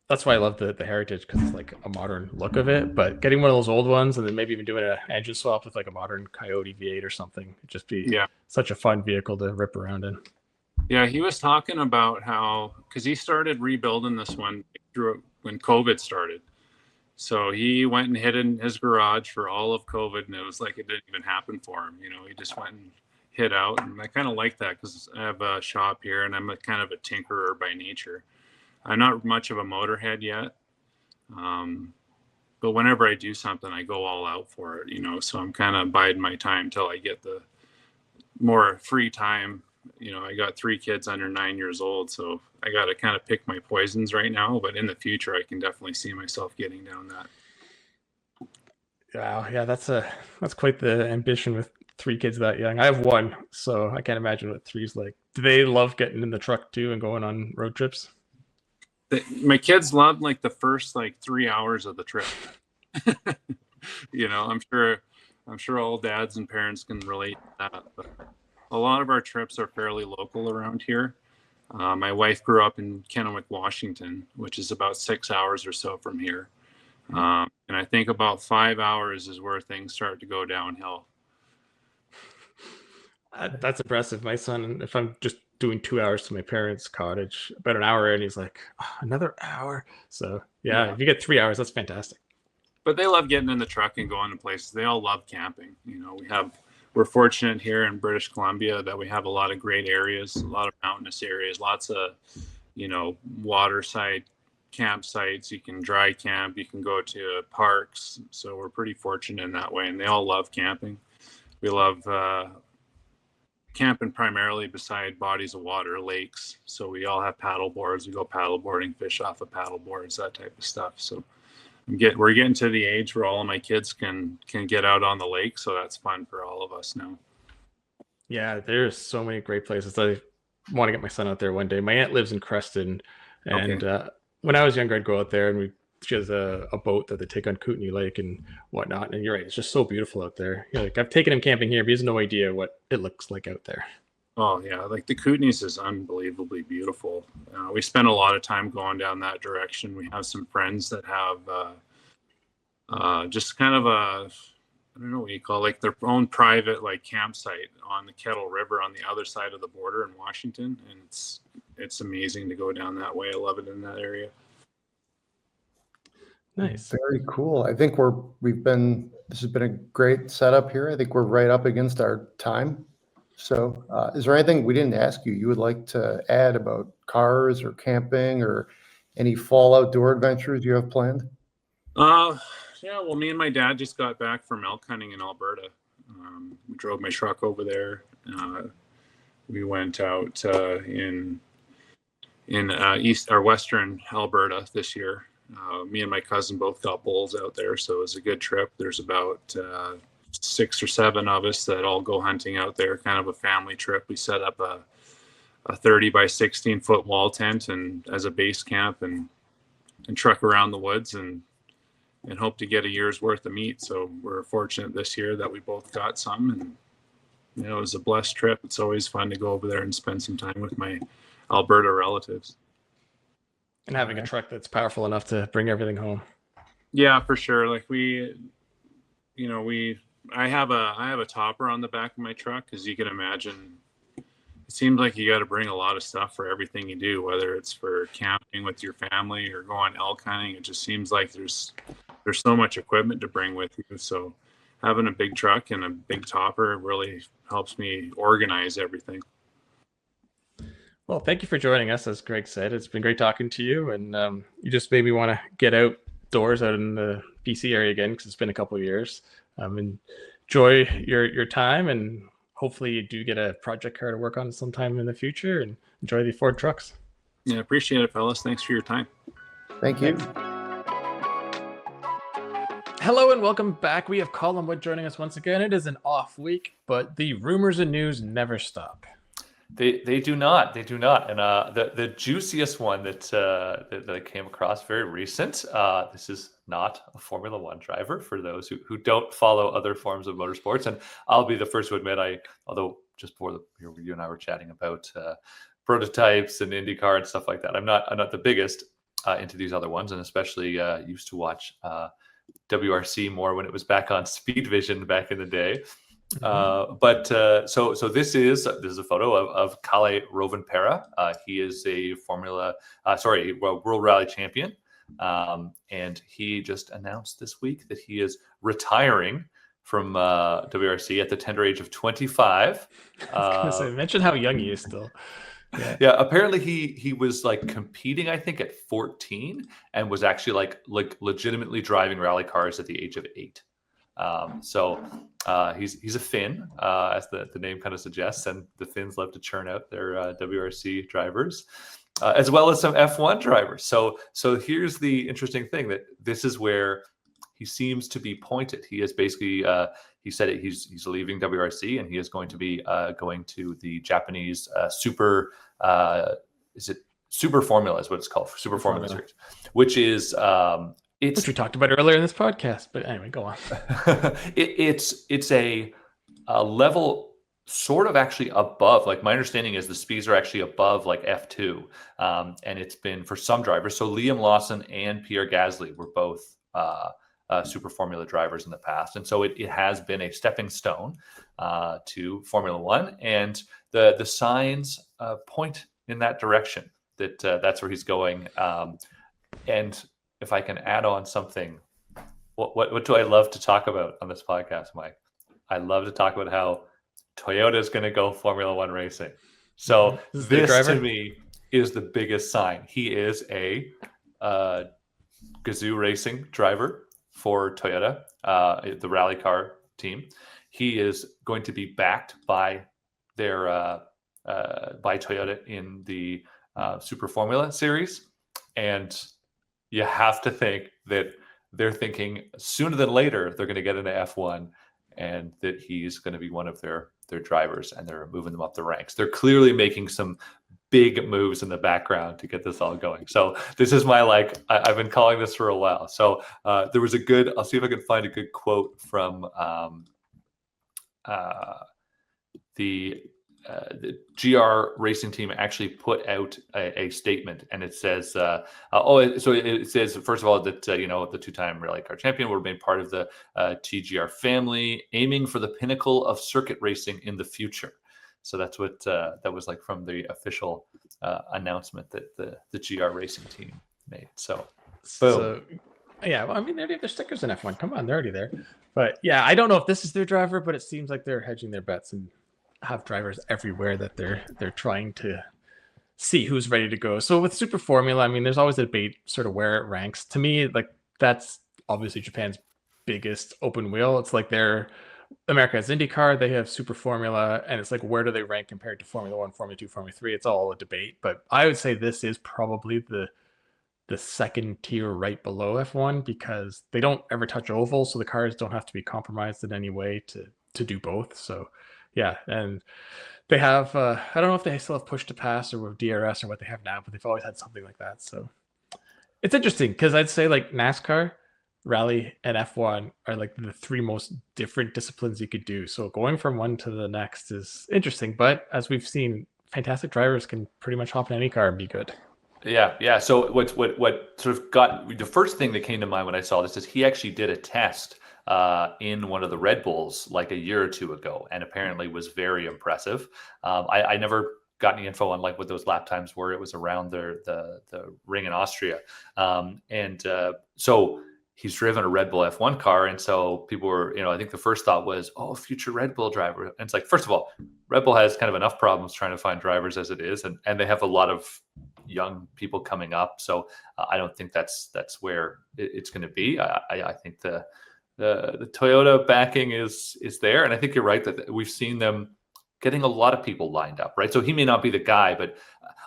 that's why I love the Heritage, because it's like a modern look of it. But getting one of those old ones and then maybe even doing an engine swap with like a modern Coyote V8 or something, it'd just be such a fun vehicle to rip around in. Yeah, he was talking about how, because he started rebuilding this one when COVID started. So he went and hid in his garage for all of COVID, and it was like it didn't even happen for him. He just went and hid out. And I kind of like that because I have a shop here and I'm a kind of a tinkerer by nature. I'm not much of a motorhead yet. But whenever I do something, I go all out for it, so I'm kind of biding my time till I get the more free time. I got 3 kids under 9 years old, so I got to kind of pick my poisons right now, but in the future, I can definitely see myself getting down that. Wow. Yeah, that's quite the ambition with 3 kids that young. I have one, so I can't imagine what 3's like. Do they love getting in the truck too and going on road trips? My kids loved like the first like 3 hours of the trip. I'm sure all dads and parents can relate to that. But a lot of our trips are fairly local around here. My wife grew up in Kennewick, Washington, which is about 6 hours or so from here. And I think about 5 hours is where things start to go downhill. That's impressive. My son, if I'm just doing 2 hours to my parents' cottage, about an hour, and he's like, "Oh, another hour." So yeah, if you get 3 hours, that's fantastic. But they love getting in the truck and going to places. They all love camping. We're fortunate here in British Columbia that we have a lot of great areas, a lot of mountainous areas, lots of, waterside campsites. You can dry camp, you can go to parks. So we're pretty fortunate in that way. And they all love camping. We love camping primarily beside bodies of water, lakes. So we all have paddle boards. We go paddle boarding, fish off of paddle boards, that type of stuff. So we're getting to the age where all of my kids can get out on the lake, so that's fun for all of us now. Yeah, there's so many great places. I want to get my son out there one day. My aunt lives in Creston, and when I was younger, I'd go out there, and she has a boat that they take on Kootenay Lake and whatnot. And you're right, it's just so beautiful out there. Like, I've taken him camping here, but he has no idea what it looks like out there. Oh yeah, like the Kootenays is unbelievably beautiful. We spend a lot of time going down that direction. We have some friends that have just kind of I don't know what you call it, like their own private like campsite on the Kettle River on the other side of the border in Washington, and it's amazing to go down that way. I love it in that area. Nice. Very cool. I think this has been a great setup here. I think we're right up against our time. So is there anything we didn't ask you would like to add about cars or camping or any fall outdoor adventures you have planned? Yeah, well, me and my dad just got back from elk hunting in Alberta. We drove my truck over there. We went out in east or western Alberta this year. Me and my cousin both got bulls out there, so it was a good trip. There's about 6 or 7 of us that all go hunting out there, kind of a family trip. We set up a 30 by 16 foot wall tent and as a base camp and truck around the woods and hope to get a year's worth of meat. So we're fortunate this year that we both got some, and it was a blessed trip. It's always fun to go over there and spend some time with my Alberta relatives. And having a truck that's powerful enough to bring everything home. Yeah, for sure. Like I have a topper on the back of my truck, as you can imagine. It seems like you got to bring a lot of stuff for everything you do, whether it's for camping with your family or going elk hunting. It just seems like there's so much equipment to bring with you. So having a big truck and a big topper really helps me organize everything. Well, thank you for joining us. As Greg said, it's been great talking to you, and you just made me want to get outdoors out in the BC area again, because it's been a couple of years. Enjoy your time, and hopefully you do get a project car to work on sometime in the future, and enjoy the Ford trucks. Yeah, appreciate it, fellas. Thanks for your time. Thank you. Hello and welcome back. We have Colum Wood joining us once again. It is an off week, but the rumors and news never stop. They do not. And the juiciest one that I came across, very recent. This is not a Formula One driver for those who don't follow other forms of motorsports. And I'll be the first to admit, although just before you and I were chatting about prototypes and IndyCar and stuff like that, I'm not the biggest into these other ones, and especially used to watch WRC more when it was back on Speed Vision back in the day. So this is a photo of Kalle Rovanperä. He is a World Rally champion. And he just announced this week that he is retiring from WRC at the tender age of 25. I was gonna say, mention how young he is still. Yeah. Apparently he was like competing, I think, at 14, and was actually like legitimately driving rally cars at the age of 8. He's a Finn, as the name kind of suggests, and the Finns love to churn out their WRC drivers, as well as some F1 drivers. So here's the interesting thing, that this is where he seems to be pointed. He is basically he said he's leaving WRC and he is going to be going to the Japanese Super is it Super Formula is what it's called, Super Formula Series, which is which we talked about earlier in this podcast. But anyway, go on. It's a level sort of actually above, like my understanding is the speeds are actually above like F2. And it's been for some drivers. So Liam Lawson and Pierre Gasly were both Super Formula drivers in the past. And so it has been a stepping stone to Formula One. And the signs point in that direction that that's where he's going. And if I can add on something, what do I love to talk about on this podcast, Mike? I love to talk about how Toyota is going to go Formula One racing. So this to me is the biggest sign. He is a Gazoo Racing driver for Toyota, the rally car team. He is going to be backed by their by Toyota in the Super Formula series, and you have to think that they're thinking sooner than later they're going to get into F1, and that he's going to be one of their drivers, and they're moving them up the ranks. They're clearly making some big moves in the background to get this all going. So this is my I've been calling this for a while. So there was I'll see if I can find a good quote from the GR racing team actually put out a statement, and it says, it says, first of all, that, the two-time rally car champion will remain part of the TGR family, aiming for the pinnacle of circuit racing in the future. So that's what that was like from the official announcement that the GR racing team made. So, boom. So, yeah, well, I mean, their stickers in F1. Come on, they're already there. But yeah, I don't know if this is their driver, but it seems like they're hedging their bets and have drivers everywhere that they're trying to see who's ready to go. So with Super Formula, I mean, there's always a debate sort of where it ranks. To me, like that's obviously Japan's biggest open wheel. It's like America has IndyCar, they have Super Formula, and it's like where do they rank compared to Formula 1, Formula 2, Formula 3? It's all a debate, but I would say this is probably the second tier right below F1 because they don't ever touch oval, so the cars don't have to be compromised in any way to do both. So yeah, and they have I don't know if they still have push to pass or with DRS or what they have now, but they've always had something like that. So it's interesting because I'd say like NASCAR, Rally, and F1 are like the three most different disciplines you could do. So going from one to the next is interesting, but as we've seen, fantastic drivers can pretty much hop in any car and be good. Yeah. So what sort of got the first thing that came to mind when I saw this is he actually did a test in one of the Red Bulls like a year or two ago, and apparently was very impressive. I never got any info on like what those lap times were. It was around the ring in Austria, so he's driven a Red Bull F1 car, and so people were, I think the first thought was, oh, future Red Bull driver. And it's like, first of all, Red Bull has kind of enough problems trying to find drivers as it is, and they have a lot of young people coming up. So I don't think that's where it's going to be. I think the Toyota backing is there, and I think you're right that we've seen them getting a lot of people lined up, right? So he may not be the guy, but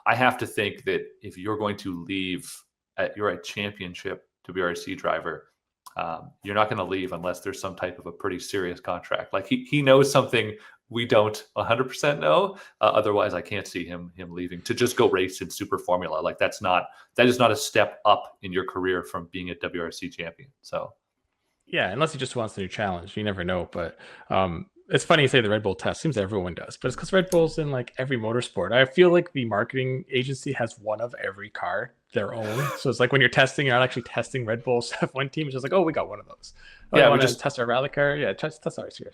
I have to think that if you're going to leave, you're a championship WRC driver, you're not going to leave unless there's some type of a pretty serious contract. Like he knows something we don't 100% know. Otherwise, I can't see him leaving to just go race in Super Formula. Like that is not a step up in your career from being a WRC champion. So, yeah, unless he just wants a new challenge, you never know. But it's funny you say the Red Bull test. Seems everyone does, but it's because Red Bull's in like every motorsport. I feel like the marketing agency has one of every car their own. So it's like when you're testing, you're not actually testing Red Bull's F1 team. It's just like, oh, we got one of those. Oh, yeah, we just test our rally car. Yeah, test ours here.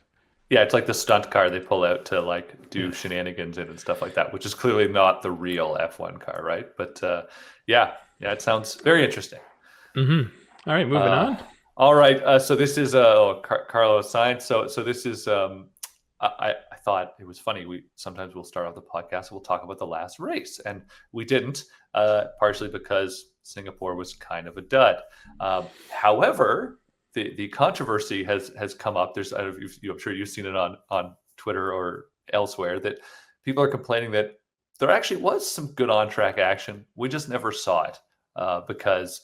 Yeah, it's like the stunt car they pull out to like do shenanigans in and stuff like that, which is clearly not the real F1 car, right? But yeah, it sounds very interesting. Mm-hmm. All right, moving on. All right, so this is Carlos Sainz. So this is I thought it was funny. Sometimes we'll start off the podcast and we'll talk about the last race, and we didn't, partially because Singapore was kind of a dud. However, the controversy has come up. I'm sure you've seen it on Twitter or elsewhere that people are complaining that there actually was some good on-track action. We just never saw it because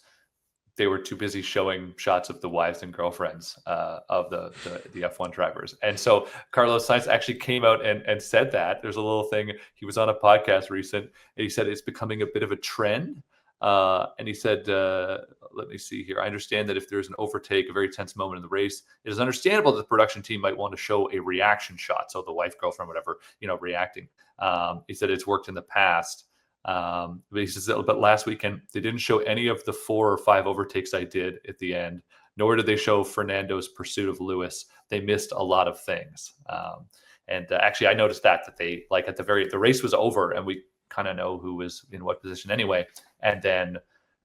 they were too busy showing shots of the wives and girlfriends of the F1 drivers. And so Carlos Sainz actually came out and said that. There's a little thing, he was on a podcast recent, and he said it's becoming a bit of a trend. And he said, let me see here. I understand that if there's an overtake, a very tense moment in the race, it is understandable that the production team might want to show a reaction shot. So the wife, girlfriend, whatever, reacting. He said it's worked in the past. But he says, but last weekend, they didn't show any of the 4 or 5 overtakes I did at the end, nor did they show Fernando's pursuit of Lewis. They missed a lot of things. And actually, I noticed that they, like, at the race was over and we kind of know who was in what position anyway. And then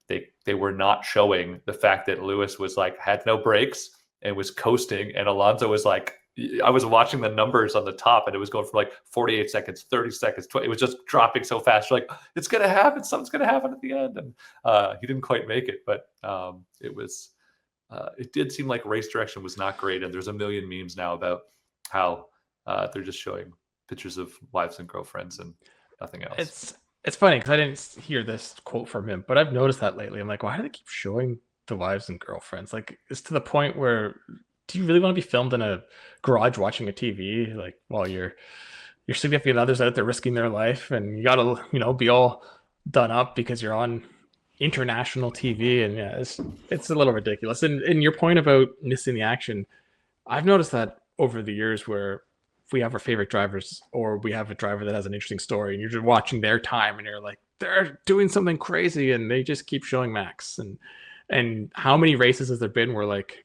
they were not showing the fact that Lewis was like, had no brakes and was coasting. And Alonso was like, I was watching the numbers on the top and it was going from like 48 seconds, 30 seconds, 20. It was just dropping so fast. You're like, it's going to happen. Something's going to happen at the end. And he didn't quite make it, but it did seem like race direction was not great. And there's a million memes now about how they're just showing pictures of wives and girlfriends and nothing else. It's funny because I didn't hear this quote from him, but I've noticed that lately. I'm like, why do they keep showing the wives and girlfriends? Like, it's to the point where, do you really want to be filmed in a garage watching a TV, like, while your significant other's out there risking their life, and you gotta, be all done up because you're on international TV? And yeah, it's a little ridiculous. And your point about missing the action, I've noticed that over the years where if we have our favorite drivers or we have a driver that has an interesting story and you're just watching their time and you're like, they're doing something crazy and they just keep showing Max. And how many races has there been where, like,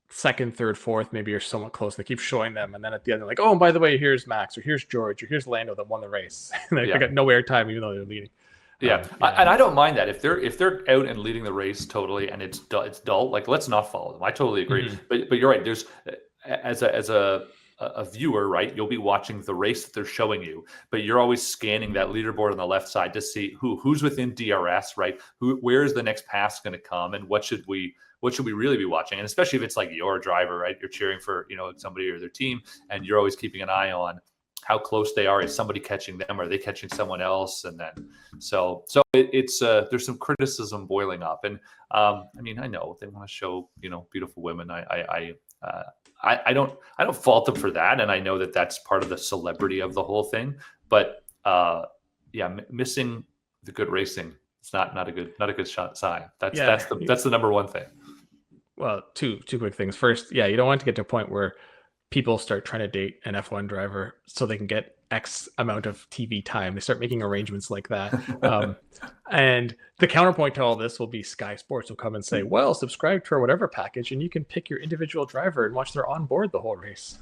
second, third, fourth, maybe you're somewhat close, they keep showing them, and then at the end they're like, oh, and by the way, here's Max, or here's George, or here's Lando that won the race. They got no airtime even though they're leading. And I don't mind that if they're out and leading the race totally, and it's dull. Like, let's not follow them. I totally agree. Mm-hmm. But you're right. There's as a viewer, right? You'll be watching the race that they're showing you, but you're always scanning that leaderboard on the left side to see who's within DRS, right? Where is the next pass going to come, and what should we really be watching? And especially if it's like your driver, right? You're cheering for somebody or their team, and you're always keeping an eye on how close they are. Is somebody catching them? Are they catching someone else? And then so it's there's some criticism boiling up, and I mean, I know they want to show beautiful women. I don't fault them for that, and I know that that's part of the celebrity of the whole thing. But missing the good racing, it's not a good sign. That's the number one thing. Well, two quick things. First, you don't want to get to a point where people start trying to date an F1 driver so they can get X amount of TV time. They start making arrangements like that. And the counterpoint to all this will be Sky Sports will come and say, well, subscribe to our whatever package and you can pick your individual driver and watch their on board the whole race.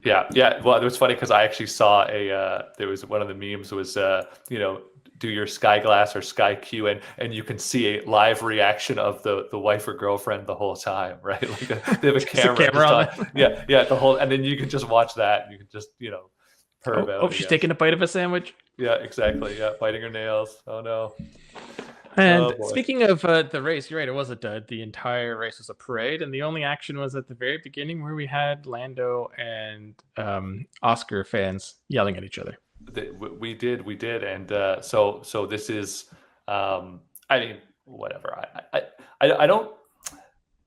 Yeah. Well, it was funny because I actually saw there was one of the memes was, do your Sky Glass or Sky Q, and you can see a live reaction of the wife or girlfriend the whole time, right? Like they have a camera on it. The whole, and then you can just watch that. And you can just, purr about it. She's taking a bite of a sandwich. Yeah, exactly. Yeah, biting her nails. Oh no. And speaking of the race, you're right. It was a dud. The entire race was a parade, and the only action was at the very beginning where we had Lando and Oscar fans yelling at each other. We did, and so this is. I mean, whatever. I don't.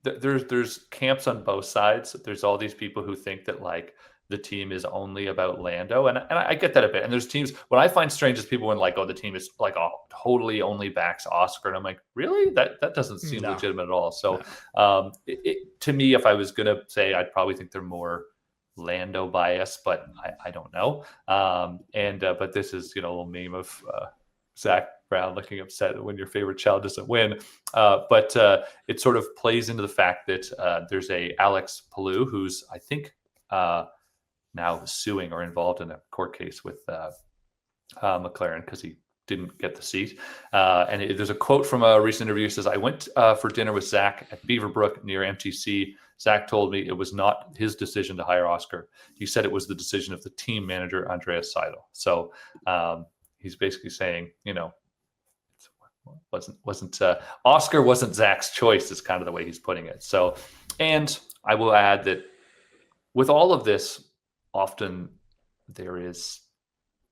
There's camps on both sides. There's all these people who think that like the team is only about Lando, and I get that a bit. And there's teams. What I find strange is people when like, oh, the team is like totally only backs Oscar, and I'm like, really? That doesn't seem legitimate at all. So, to me, if I was gonna say, I'd probably think they're more Lando bias, but I don't know. But this is a little meme of Zach Brown looking upset when your favorite child doesn't win. But it sort of plays into the fact that there's a Alex Palou who's I think now suing or involved in a court case with McLaren because he didn't get the seat. And there's a quote from a recent interview. It says, I went for dinner with Zach at Beaverbrook near MTC. Zach told me it was not his decision to hire Oscar. He said it was the decision of the team manager, Andreas Seidel. So he's basically saying, Oscar wasn't Zach's choice is kind of the way he's putting it. So, and I will add that with all of this, often there is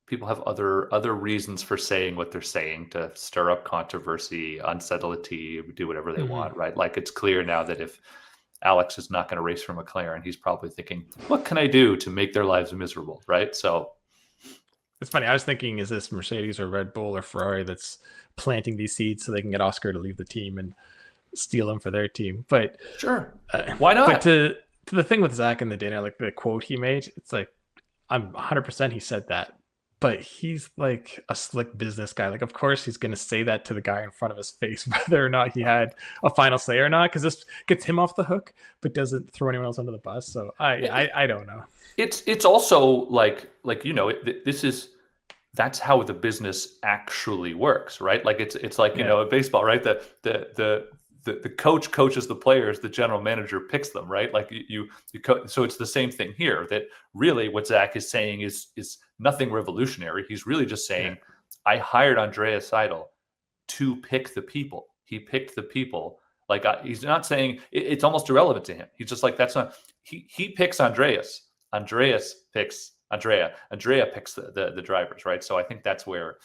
people have other reasons for saying what they're saying to stir up controversy, unsettle a team, do whatever they want, right? Like it's clear now that if Alex is not going to race for McLaren, he's probably thinking, what can I do to make their lives miserable, right? So it's funny. I was thinking, is this Mercedes or Red Bull or Ferrari that's planting these seeds so they can get Oscar to leave the team and steal him for their team? But sure, why not? But to the thing with Zach in the dinner, like the quote he made, it's like, I'm 100% he said that, but he's like a slick business guy. Like, of course he's going to say that to the guy in front of his face, whether or not he had a final say or not, because this gets him off the hook, but doesn't throw anyone else under the bus. So I don't know. It's also like that's how the business actually works, right? Like it's like, you know, in baseball, right? The coach coaches the players, the general manager picks them, right? Like so it's the same thing here, that really what Zach is saying is nothing revolutionary. He's really just saying, I hired Andreas Seidel to pick the people. He picked the people. Like he's not saying it's almost irrelevant to him. He's just like, that's not, he picks Andreas. Andreas picks Andrea. Andrea picks the drivers, right? So I think that's where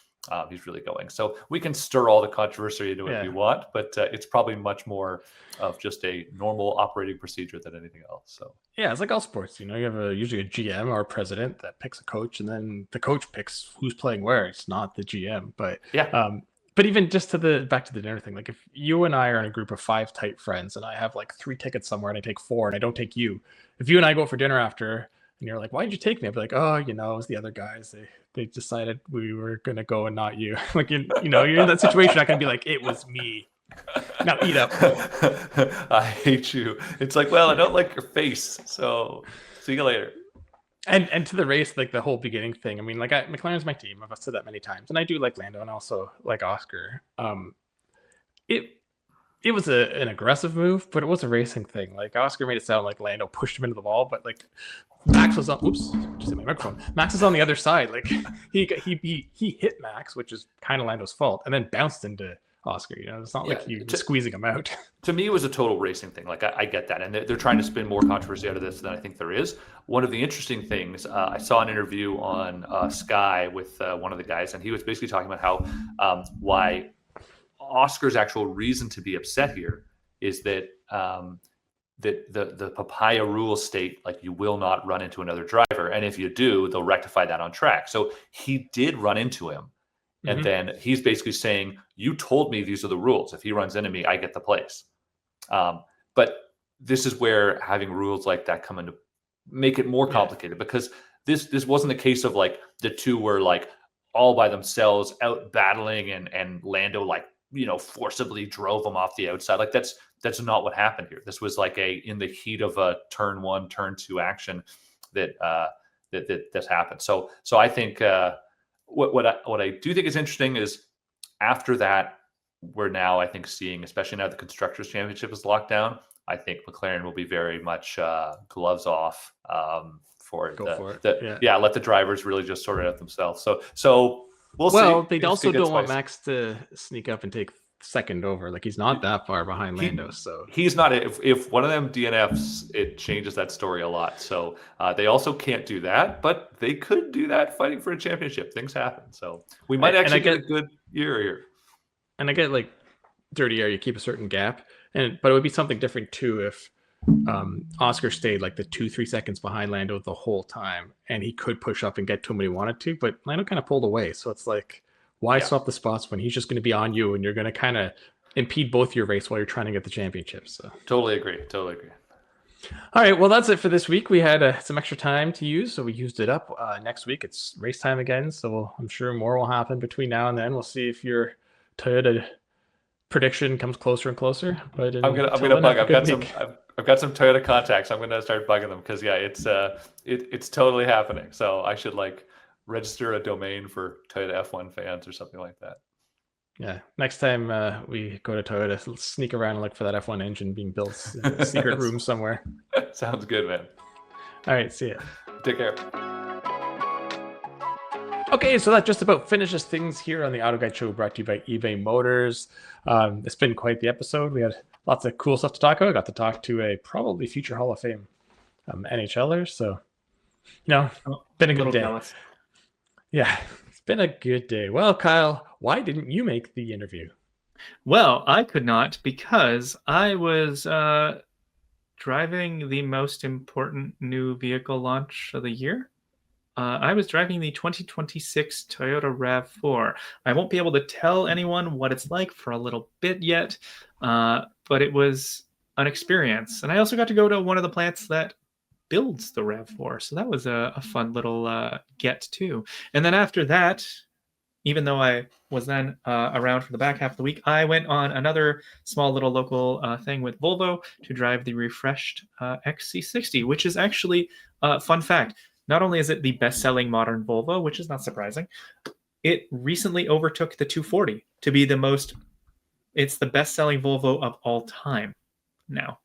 he's really going. So we can stir all the controversy into it if you want, but it's probably much more of just a normal operating procedure than anything else. So yeah, it's like all sports. You know, you have usually a GM or a president that picks a coach, and then the coach picks who's playing where. It's not the GM, but but even just back to the dinner thing, like if you and I are in a group of 5 tight friends, and I have like 3 tickets somewhere, and I take 4, and I don't take you. If you and I go for dinner after, and you're like, why did you take me? I'd be like, oh, you know, it was the other guys. They decided we were going to go and not you. Like, you know, you're in that situation. I can be like, it was me. Now eat up. I hate you. It's like, well, I don't like your face. So see you later. And to the race, like the whole beginning thing. I mean, like McLaren's my team. I've said that many times. And I do like Lando and also like Oscar. It was an aggressive move, but it was a racing thing. Like Oscar made it sound like Lando pushed him into the wall, but like Max was on. Oops, just hit my microphone. Max is on the other side. Like he hit Max, which is kind of Lando's fault, and then bounced into Oscar. You know, it's not like you squeezing him out. To me, it was a total racing thing. Like I get that, and they're trying to spin more controversy out of this than I think there is. One of the interesting things, I saw an interview on Sky with one of the guys, and he was basically talking about how why Oscar's actual reason to be upset here is that that the papaya rules state like you will not run into another driver, and if you do, they'll rectify that on track. So he did run into him, and then he's basically saying, you told me these are the rules. If he runs into me, I get the place. But this is where having rules like that come into make it more complicated, because this wasn't a case of like the two were like all by themselves out battling and Lando like, you know, forcibly drove him off the outside. Like that's not what happened here. This was like in the heat of a turn 1, turn 2 action that this happened. So I think what I do think is interesting is after that, we're now, I think, seeing, especially now the Constructors' Championship is locked down, I think McLaren will be very much gloves off for it. Let the drivers really just sort it out themselves. So we'll see. They also don't want Max to sneak up and take second over. Like he's not that far behind Lando. So he's not. If one of them DNFs, it changes that story a lot. So they also can't do that, but they could do that fighting for a championship. Things happen. So we might actually get a good year here. And I get like dirty air, you keep a certain gap, but it would be something different too if Oscar stayed like the 2-3 seconds behind Lando the whole time, and he could push up and get to him when he wanted to, but Lando kind of pulled away. So it's like, why swap the spots when he's just going to be on you and you're going to kind of impede both your race while you're trying to get the championship? So totally agree. All right, well, that's it for this week. We had some extra time to use, so we used it up. Next week it's race time again, so I'm sure more will happen between now and then. We'll see if your Toyota prediction comes closer and closer. But I'm gonna bug. I've got some Toyota contacts. I'm gonna start bugging them because it's totally happening. So I should like register a domain for Toyota F1 fans or something like that. Yeah. Next time we go to Toyota, let's sneak around and look for that F1 engine being built in a secret room somewhere. Sounds good, man. All right. See ya. Take care. Okay, so that just about finishes things here on the Auto Guide Show, brought to you by eBay Motors. It's been quite the episode. We had lots of cool stuff to talk about. Got to talk to a probably future Hall of Fame NHLer. So, you know, been a good day. Jealous. Yeah, it's been a good day. Well, Kyle, why didn't you make the interview? Well, I could not because I was driving the most important new vehicle launch of the year. I was driving the 2026 Toyota RAV4. I won't be able to tell anyone what it's like for a little bit yet, but it was an experience. And I also got to go to one of the plants that builds the RAV4. So that was a fun little get too. And then after that, even though I was then around for the back half of the week, I went on another small little local thing with Volvo to drive the refreshed XC60, which is actually, fun fact, not only is it the best-selling modern Volvo, which is not surprising, it recently overtook the 240 to be it's the best-selling Volvo of all time now.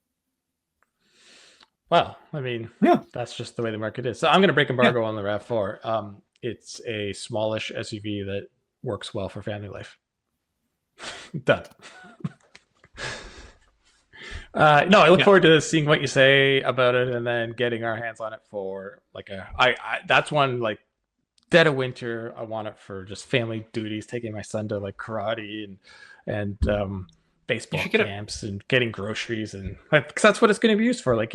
Well, I mean, Yeah. that's just the way the market is. So I'm going to break embargo on the RAV4. It's a smallish SUV that works well for family life. Done. No, I look forward to seeing what you say about it and then getting our hands on it for like that's one like dead of winter. I want it for just family duties, taking my son to like karate and baseball camps and getting groceries, and because that's what it's going to be used for. Like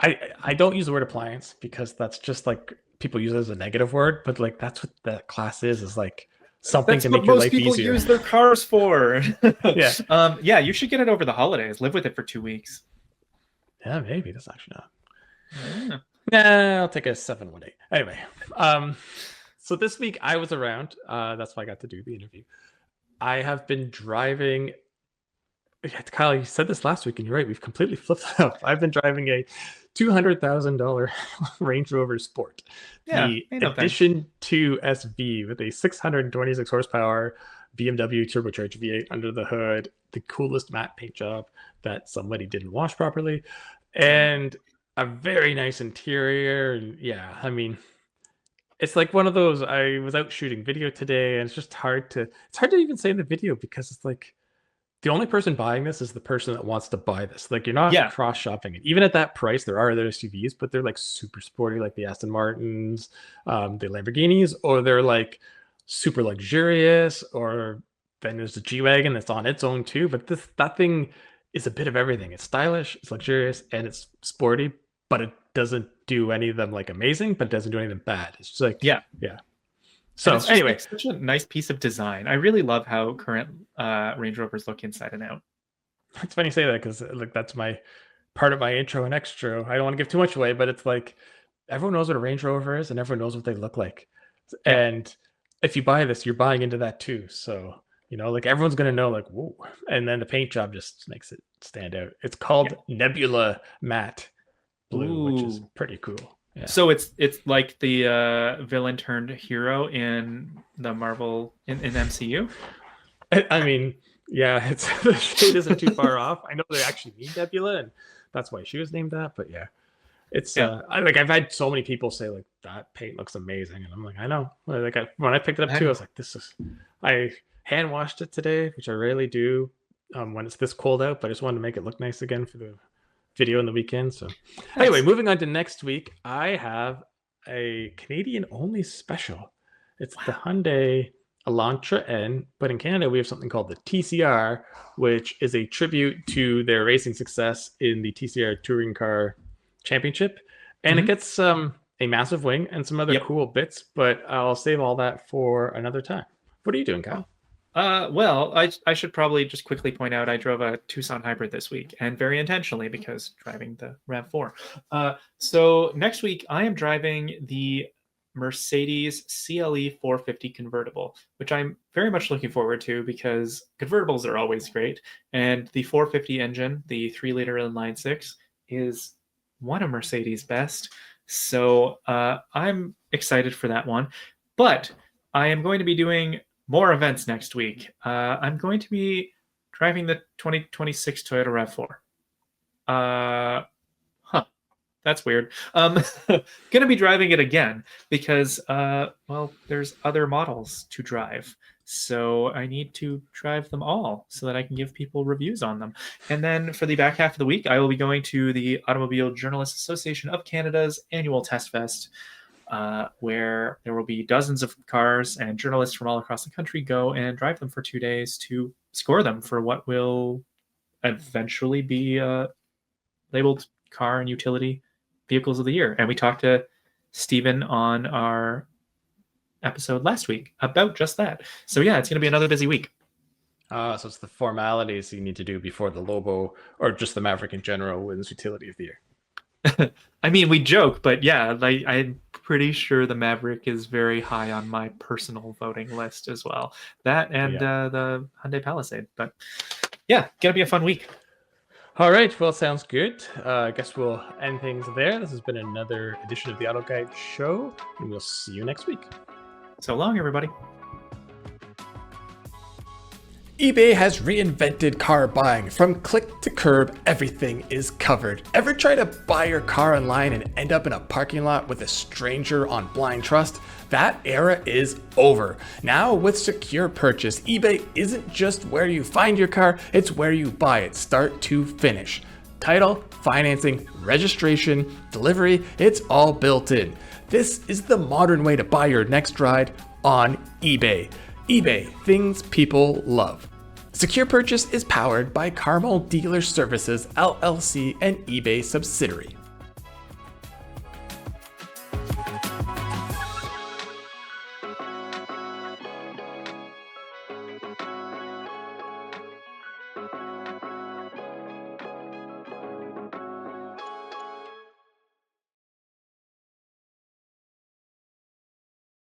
I don't use the word appliance because that's just like people use it as a negative word, but like that's what that class is like something That's to what make your most life people easier. use their cars for. Yeah. Yeah, you should get it over the holidays. Live with it for 2 weeks. Yeah, maybe that's actually not. Yeah. Nah, I'll take a 7 one day. Anyway, so this week I was around. That's why I got to do the interview. I have been driving. Kyle, you said this last week, and you're right. We've completely flipped it up. I've been driving a $200,000 Range Rover Sport, the Edition 2 SV with a 626 horsepower BMW turbocharged V8 under the hood, the coolest matte paint job that somebody didn't wash properly, and a very nice interior. And yeah, I mean, it's like one of those. I was out shooting video today, and it's just hard to even say in the video because it's like the only person buying this is the person that wants to buy this. Like you're not cross shopping it. Even at that price, there are other SUVs, but they're like super sporty, like the Aston Martins, the Lamborghinis, or they're like super luxurious, or then there's a G-Wagon that's on its own too. But that thing is a bit of everything. It's stylish, it's luxurious, and it's sporty, but it doesn't do any of them like amazing, but it doesn't do any of them bad. It's just like yeah. So it's anyway, like such a nice piece of design. I really love how current Range Rovers look inside and out. It's funny you say that because like that's my part of my intro and extra. I don't want to give too much away, but it's like everyone knows what a Range Rover is and everyone knows what they look like. And if you buy this, you're buying into that too. So, like everyone's going to know like, whoa. And then the paint job just makes it stand out. It's called Nebula Matte Blue, which is pretty cool. Yeah. So it's like the villain turned hero in the Marvel in MCU. I mean, yeah, the shade isn't too far off. I know they actually mean Nebula, and that's why she was named that. But yeah, it's I've had so many people say like that paint looks amazing, and I'm like, I know. Like when I picked it up too, I was like, I hand washed it today, which I rarely do when it's this cold out, but I just wanted to make it look nice again for the video on the weekend. So anyway, moving on to next week, I have a Canadian only special. It's the Hyundai Elantra N, but in Canada we have something called the TCR, which is a tribute to their racing success in the TCR Touring Car Championship, and it gets a massive wing and some other cool bits, but I'll save all that for another time. What are you doing, Kyle? Well, I should probably just quickly point out I drove a Tucson hybrid this week, and very intentionally because driving the RAV4. So next week I am driving the Mercedes CLE 450 convertible, which I'm very much looking forward to because convertibles are always great, and the 450 engine, the 3-liter inline-6, is one of Mercedes' best. So I'm excited for that one, but I am going to be doing more events next week. I'm going to be driving the 2026 Toyota RAV4. That's weird. Gonna be driving it again because, there's other models to drive. So I need to drive them all so that I can give people reviews on them. And then for the back half of the week, I will be going to the Automobile Journalists Association of Canada's annual Test Fest. where there will be dozens of cars and journalists from all across the country go and drive them for 2 days to score them for what will eventually be labeled car and utility vehicles of the year. And we talked to Stephen on our episode last week about just that. So yeah, it's going to be another busy week. So it's the formalities you need to do before the Lobo or just the Maverick in general wins utility of the year. I mean, we joke, but yeah, I'm pretty sure the Maverick is very high on my personal voting list as well. That and the Hyundai Palisade. But yeah, gonna be a fun week. All right, well, sounds good. I guess we'll end things there. This has been another edition of the Auto Guide Show, and we'll see you next week. So long, everybody. eBay has reinvented car buying. From click to curb, everything is covered. Ever try to buy your car online and end up in a parking lot with a stranger on blind trust? That era is over. Now with Secure Purchase, eBay isn't just where you find your car, it's where you buy it, start to finish. Title, financing, registration, delivery, it's all built in. This is the modern way to buy your next ride on eBay. eBay, things people love. Secure Purchase is powered by Carmel Dealer Services, LLC, an eBay subsidiary.